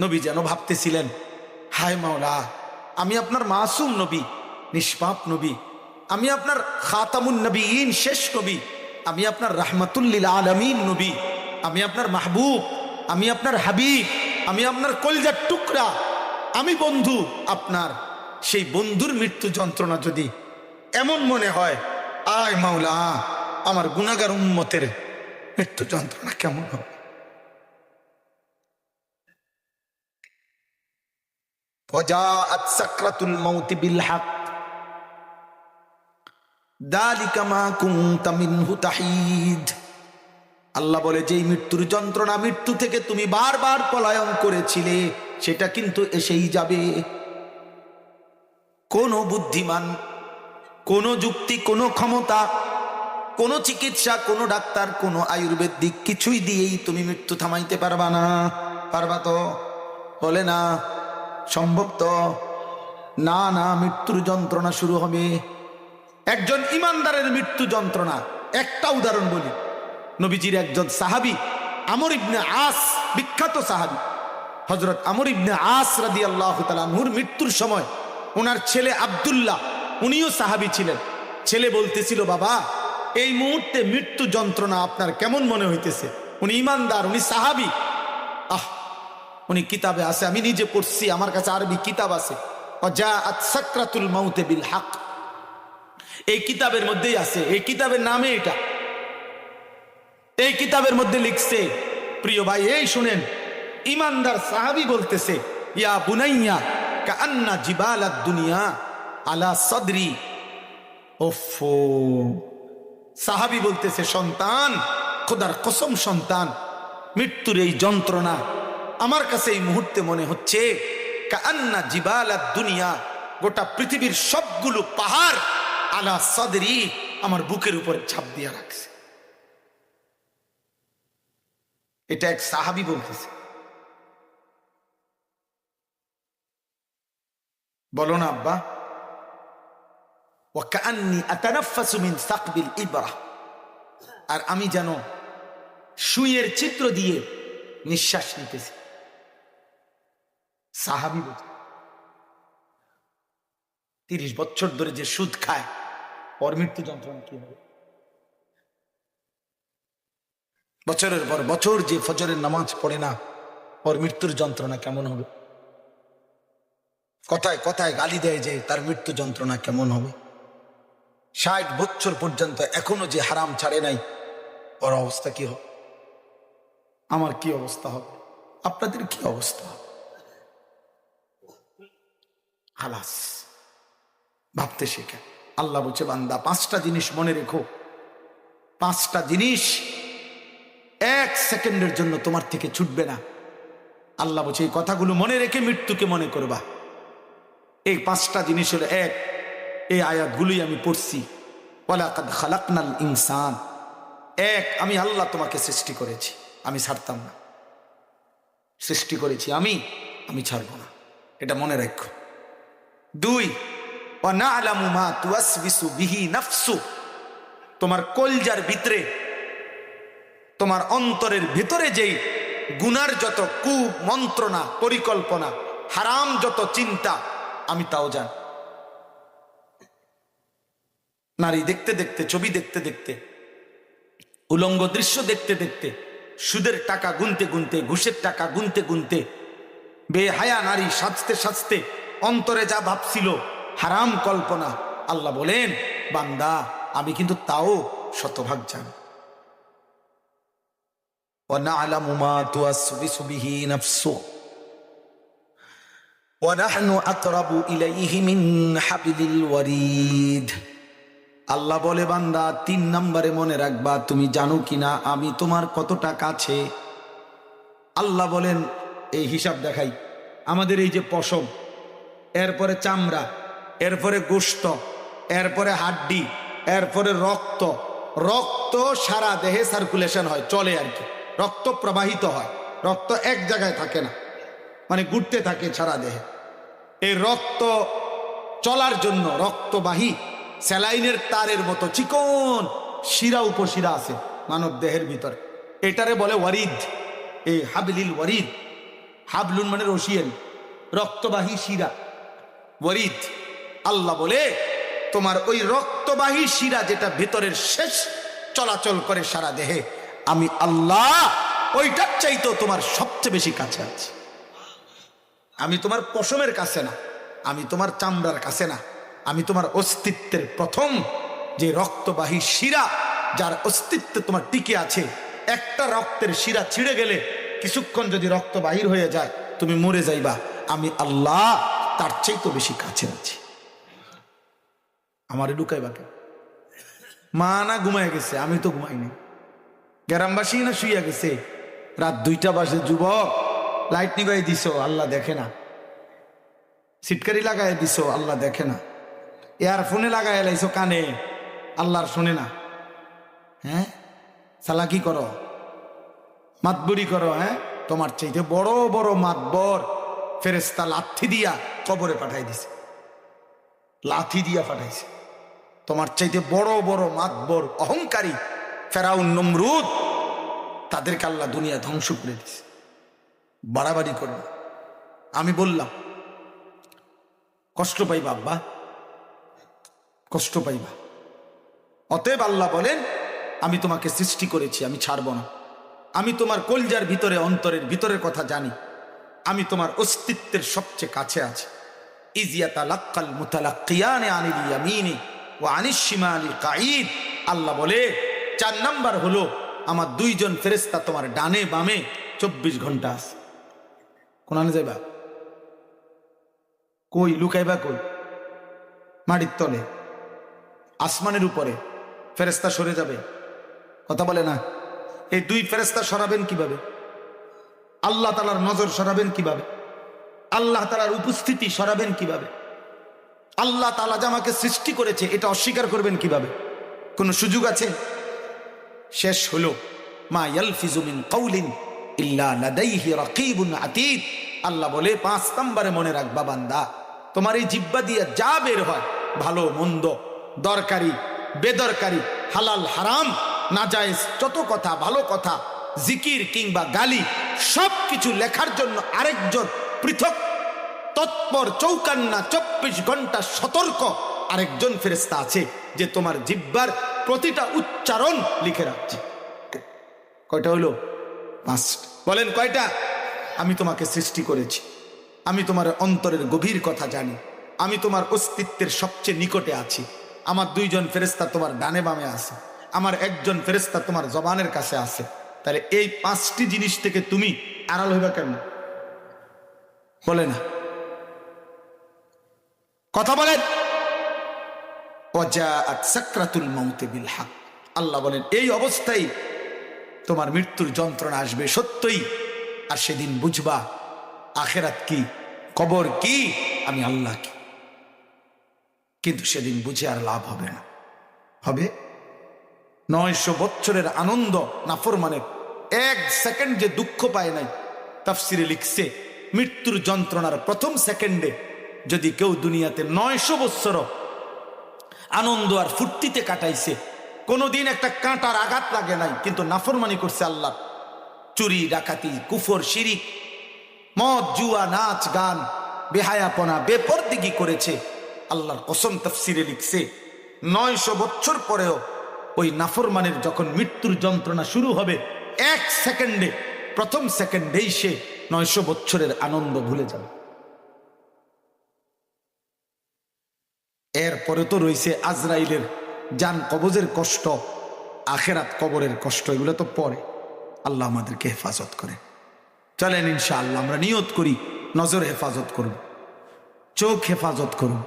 A: নবী যেন ভাবতেছিলেন, হায় মাওলা, আমি আপনার মাসুম নবী, নিষ্পাপ নবী, আমি আপনার খাতামুন নবীন, শেষ নবী, আমি আপনার রাহমাতুল লিল আলামিন নবী, আমি আপনার মাহবুব, আমি আপনার হাবিব, আমি আপনার কলিজার টুকরা, আমি বন্ধু আপনার। সেই বন্ধুর মৃত্যু যন্ত্রণা যদি এমন মনে হয়, আয় মাওলা আমার গুনাহগার উম্মতের মৃত্যু যন্ত্রণা কেমন হবে? ওয়াজাআত সাকরাতুল মাউত বিল হক যালিকা মা কুনতা মিনহু তাহিদ। আল্লাহ বলে, যেই মৃত্যুর যন্ত্রণা, মৃত্যু থেকে তুমি বারবার পলায়ন করেছিলে, সেটা কিন্তু এসেই যাবে। কোন বুদ্ধিমান, কোন যুক্তি, কোন ক্ষমতা, কোন চিকিৎসা, কোন ডাক্তার, কোন আয়ুর্বেদিক কিছুই দিয়েই তুমি মৃত্যু থামাইতে পারবা না। পারবা তো? বলে না, সম্ভব তো না। না, মৃত্যুর যন্ত্রণা শুরু হবে। একজন ইমানদারের মৃত্যু যন্ত্রণা, একটা উদাহরণ বলি। নবীজির একজন সাহাবী আমর ইবনে আস, বিখ্যাত সাহাবী হযরত আমর ইবনে আস রাদিয়াল্লাহু তাআলা আনহুর মৃত্যুর সময় ওনার ছেলে আব্দুল্লাহ, উনিও সাহাবী ছিলেন, ছেলে বলতেছিল, বাবা এই মুহূর্তে মৃত্যু যন্ত্রণা আপনার কেমন মনে হইতেছে? উনি ইমানদার, উনি সাহাবী। উনি কিতাবে আছে, আমি নিজে পড়ছি, আমার কাছে আরবি কিতাব আছে, ওয়াজাআত সাকরাতুল মাউত বিল হক, এই কিতাবের মধ্যেই আছে, এই কিতাবের নামে এটা, এই কিতাবের মধ্যে লিখছে। প্রিয় ভাই, এই শুনেন, ইমানদার সাহাবী বলতেছে, ইয়া বুনাইয়া কাআন্না জিবালাদ দুনিয়া আলা সাদরি। ওফো, সাহাবী বলতেছে, সন্তান, খোদার কসম সন্তান, মৃত্যুর এই যন্ত্রণা আমার কাছে এই মুহূর্তে মনে হচ্ছে কাআন্না জিবালাদ দুনিয়া, গোটা পৃথিবীর সবগুলো পাহাড় আলা সাদরি, আমার বুকের উপরে ছাপ দিয়া রাখছে। এটা এক সাহাবী বলতেছে। বলো না আব্বা, ওয়াকান্নি আতানাফাসু মিন সাকবিল ইবরা, আর আমি যেন সুইয়ের চিত্র দিয়ে নিঃশ্বাস নিতেছি। সাহাবী বলছে, 30 বছর ধরে যে সুদ খায়, ওর মৃত্যু যন্ত্রণা কি হবে? বছরের পর বছর যে ফজরের নামাজ পড়ে না, ওর মৃত্যুর যন্ত্রণা কেমন হবে? কথায় কথায় গালি দেয় যে তার মৃত্যু যন্ত্রণা কেমন হবে? 60 বছর পর্যন্ত এখনো যে হারাম ছাড়ে নাই, ওর অবস্থা কি হবে? আমার কি অবস্থা হবে? আপনাদের কি অবস্থা হবে? হালাস, ভাবতে শেখেন। আল্লাহ বলছে, বান্দা 5টা জিনিস মনে রেখো, 5টা জিনিস 1 সেকেন্ডের জন্য তোমার থেকে ছুটবে না। আল্লাহ বলছে, এই কথাগুলো মনে রেখে মৃত্যুকে মনে করবা। এই 5টা জিনিস হলো, 1, এই আয়াতগুলোই আমি পড়ছি, ওয়ালাকাদ খালাকনাল ইনসান, এক আমি আল্লাহ তোমাকে সৃষ্টি করেছি, আমি ছাড়তাম না। সৃষ্টি করেছি আমি ছাড়বো না, এটা মনে রাখো। দুই, ওয়া না'লামু মা তুওয়াসবিসু বিহি নাফসু, তোমার কলজার ভিতরে, তোমার অন্তরের ভিতরে যেই গুনার যত কুমন্ত্রণা, পরিকল্পনা, হারাম যত চিন্তা, আমি তাও জানি। নারী দেখতে দেখতে, ছবি দেখতে দেখতে, উলঙ্গ দৃশ্য দেখতে দেখতে, সুদের টাকা গুনতে গুনতে, ঘুষের টাকা গুনতে গুনতে, বেহায়া নারী সাজতে সাজতে অন্তরে যা ভাবছিল হারাম কল্পনা, আল্লাহ বলেন বান্দা আমি কিন্তু তাও শতভাগ জানি। ওয়া না'লামু মা তুওয়াসবিসু বিহি নাফসু ওয়া নাহনু আকরাবু ইলাইহি মিন হাবলিল ওয়ারিদ। আল্লাহ বলে বান্দা 3 নম্বরে মনে রাখবা, তুমি জানো কিনা আমি তোমার কতটা কাছে। আল্লাহ বলেন, এই হিসাব দেখাই, আমাদের এই যে পশম, এরপরে চামড়া, এরপরে গোশত, এরপরে হাড্ডি, এরপরে রক্ত, রক্ত সারা দেহে সার্কুলেশন হয়, চলে আর কি, রক্ত প্রবাহিত হয়, রক্ত এক জায়গায় থাকে না, মানে ঘুরতে থাকে সারা দেহে। এই রক্ত চলার জন্য রক্তবাহী স্যালাইনের তারের মতো চিকন শিরা উপশিরা আছে মানব দেহের ভিতরে, এটারে বলে ওয়ারিদ। এই হাবলিল ওয়ারিদ, হাবলুন মানে রশিয়ান, রক্তবাহী শিরা, ওয়ারিদ। আল্লাহ বলে তোমার ওই রক্তবাহী শিরা যেটা ভেতরের শেষ চলাচল করে সারা দেহে, আমি আল্লাহ ওইটার চাইতেও তোমার সবচেয়ে বেশি কাছে আছি। আমি তোমার পশমের কাছে না, আমি তোমার চামড়ার কাছে না, আমি তোমার অস্তিত্বের প্রথম যে রক্তবাহী শিরা, যার অস্তিত্বে তোমার টিকে আছে। একটা রক্তের শিরা ছিঁড়ে গেলে কিছুক্ষণ যদি রক্ত বাহির হয়ে যায় তুমি মরে যাইবা, আমি আল্লাহ তার চাইতে বেশি কাছে আছি। আমারে ঢুকাইবা কে? মা না ঘুমায় গেছে, আমি তো ঘুমাইনি। গ্রামবাসী না শুইয়া গেছে, রাত 2টা বাজে, যুবক লাইট নিভাই দিছো, আল্লাহ দেখে না। সিটকারি লাগাই দিছো, আল্লাহ দেখে না। ইয়ারফোনে লাগাই লাইছো কানে, আল্লাহর শোনে না। হ্যাঁ, চালাকি করো, মাতবুরি করো। হ্যাঁ, তোমার চাইতে বড় বড় মাতবর ফেরেশতা লাথি দিয়া কবরে পাঠাই দিছে, লাথি দিয়া পাঠাইছে। তোমার চাইতে বড় বড় মাতবর অহংকারী ফেরাউন, নমরুদ, তাদেরকে আল্লাহ দুনিয়া ধ্বংস করে দিছে। বাড়াবাড়ি করো। আমি বললাম কষ্ট পাইবা আব্বা, কষ্ট পাইবা। অতএব আল্লাহ বলেন আমি তোমাকে সৃষ্টি করেছি, আমি ছাড়ব না। আমি তোমার কলজার ভিতরে, অন্তরের ভিতরের কথা জানি। আমি তোমার অস্তিত্বের সবচেয়ে কাছে আছি। ইজিয়াতালাক্কাল মুতালাক্কিয়ানে আনিল ইয়ামিনি ওয়া আনিশ শিমালি কাঈদ। আল্লাহ বলে 4 নাম্বার হলো আমার 2 জন ফেরেশতা তোমার ডানে বামে 24 ঘন্টা আছে। কোনানে যাইবা? কই লুকাইবা? কই? মাটির তলে, আসমানের উপরে। ফেরেশতা সরে যাবে, কথা বলে না। এই 2 ফেরেশতা সরাবেন কিভাবে? আল্লাহ তাআলার নজর সরাবেন কিভাবে? আল্লাহ তাআলার উপস্থিতি সরাবেন কিভাবে? আল্লাহ তাআলা যে আমাকে সৃষ্টি করেছে এটা অস্বীকার করবেন কিভাবে? কোন সুযোগ আছে? শেষ হলো মা ইয়ালফিজু মিন কাউলিন ইল্লা লাদাইহি রাকিবুন আতীদ। আল্লাহ বলে 5 নম্বরে মনে রাখবা বান্দা, তোমার এই জিহ্বা দিয়ে যা বের হয়, ভালো মন্দ, দরকারি বেদরকারি, হালাল হারাম, নাজায়েজ, যত কথা, ভালো কথা, জিকির কিংবা গালি, সব কিছু লেখার জন্য আরেকজন পৃথক তৎপর চৌকান্না 24 ঘন্টা সতর্ক আরেকজন ফেরেশতা আছে যে তোমার জিহ্বার প্রতিটা উচ্চারণ লিখে রাখছে। কয়টা হলো? 5। বলেন কয়টা? আমি তোমাকে সৃষ্টি করেছি, আমি তোমার অন্তরের গভীর কথা জানি, আমি তোমার অস্তিত্বের সবচেয়ে নিকটে আছি। আমার 2 জন ফেরেশতা তোমার ডানে বামে আছে, আমার 1 জন ফেরেশতা তোমার জবানের কাছে আছে। তাহলে এই 5টি জিনিস থেকে তুমি আড়াল হইবা কেন? বলে না, কথা বলেন। ওয়াজাআত সাকরাতুল মাউত বিল হক। আল্লাহ বলেন এই অবস্থায় তোমার মৃত্যুর যন্ত্রণা আসবে সত্যই, আর সেদিন বুঝবা আখিরাত কি, কবর কি, আমি আল্লাহ কি। কিন্তু সেদিন বুঝে আর লাভ হবে না। হবে? 900 বছরের আনন্দ নাফরমানের, এক সেকেন্ড যে দুঃখ পায় নাই। তাফসিরে লিখছে মৃত্যুর যন্ত্রণার প্রথম সেকেন্ডে যদি কেউ দুনিয়াতে 900 বছর আনন্দ আর ফুর্তিতে কাটাইছে, কোনোদিন একটা কাঁটার আঘাত লাগে নাই, কিন্তু নাফরমানি করছে আল্লাহ, চুরি ডাকাতি কুফর শিরিক মদ জুয়া নাচ গান বেহায়াপনা বেপরদিগি করেছে, আল্লাহর কসম তাফসিরে লিখছে 900 বছর পরেও ওই নাফরমানের যখন মৃত্যুর যন্ত্রণা শুরু হবে, এক সেকেন্ডে, প্রথম সেকেন্ডেই সে 900 বছরের আনন্দ ভুলে যাবে। এরপরে তো রয়েছে আজরাইলের জান কবজের কষ্ট, আখেরাত কবরের কষ্ট, এগুলো তো পরে। আল্লাহ আমাদেরকে হেফাজত করে। চলেন ইনশাআল্লাহ আমরা নিয়ত করি নজর হেফাজত করব, চোখ হেফাজত করব।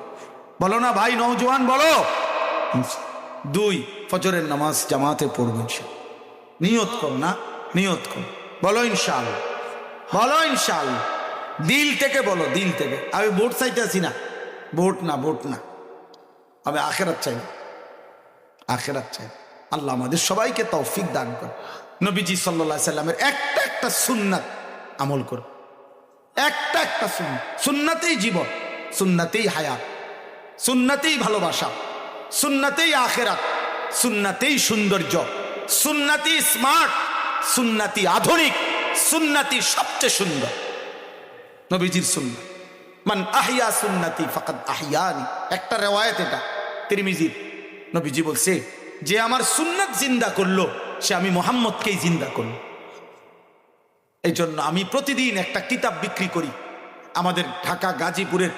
A: বলো না ভাই নওজোয়ান, বলো। 2 ফজরের নামাজ জামাতে পড়ব, নিয়ত করো না, নিয়ত করো, বলো ইনশাআল্লাহ, বলো ইনশাআল্লাহ, দিল থেকে বলো, দিল থেকে। আমি ভোট চাইতেছি না, ভোট না, ভোট না, আমি আখেরাত চাই, আখেরাত চাই। আল্লাহ আমাদের সবাইকে তৌফিক দান করে। নবীজি সাল্লাল্লাহু আলাইহি সাল্লামের একটা একটা সুন্নাত আমল করো, একটা একটা সুন্নাত। সুন্নাতেই জীবন, সুন্নাতেই হায়াত, সুন্নাতেই ভালোবাসা, সুন্নাতেই আখেরাত, সুন্নাতেই সৌন্দর্য, সুন্নাতি স্মার্ট, সুন্নাতি আধুনিক, সুন্নাতি সবচেয়ে সুন্দর নবীজির সুন্নাত। মান আহিয়া সুন্নতি ফাকাদ আহিয়ানি, একটা রিওয়ায়াত এটা তিরমিজির। নবীজি বলছে যে আমার সুন্নাত জিন্দা করলো সে আমি মুহাম্মদকেই জিন্দা করলো। এই জন্য আমি প্রতিদিন একটা কিতাব বিক্রি করি। আমাদের ঢাকা গাজীপুরের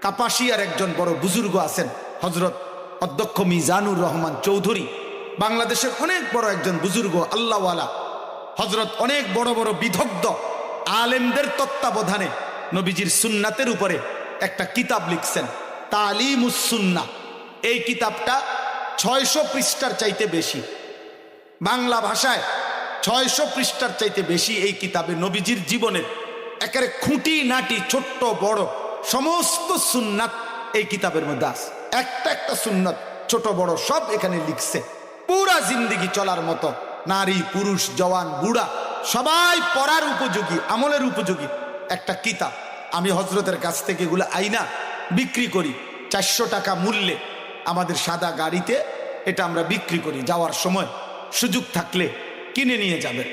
A: কাপাসিয়ার একজন বড় বুজুর্গ আছেন, হজরত অধ্যক্ষ মিজানুর রহমান চৌধুরী, বাংলাদেশের অনেক বড় একজন বুজুর্গ আল্লাহওয়ালা হজরত, অনেক বড় বড় বিদগ্ধ আলেমদের তত্ত্বাবধানে নবীজির সুন্নাতের উপরে একটা কিতাব লিখছেন, তালিমুস সুন্নাহ। এই কিতাবটা 600 পৃষ্ঠার চাইতে বেশি, বাংলা ভাষায় 600 পৃষ্ঠার চাইতে বেশি। এই কিতাবে নবীজির জীবনের একেবারে খুঁটি নাটি ছোট্ট বড় সমস্ত সুন্নাত এই কিতাবের মধ্যে আছে। একটা একটা সুন্নাত ছোট বড় সব এখানে লিখছে। পুরা জিন্দেগি চলার মতো নারী পুরুষ জওয়ান বুড়া সবাই পড়ার উপযোগী, আমলের উপযোগী একটা কিতাব। আমি হজরতের কাছ থেকে এগুলো আইনা বিক্রি করি 400 টাকা মূল্যে। আমাদের সাদা গাড়িতে এটা আমরা বিক্রি করি। যাওয়ার সময় সুযোগ থাকলে কিনে নিয়ে যাবেন।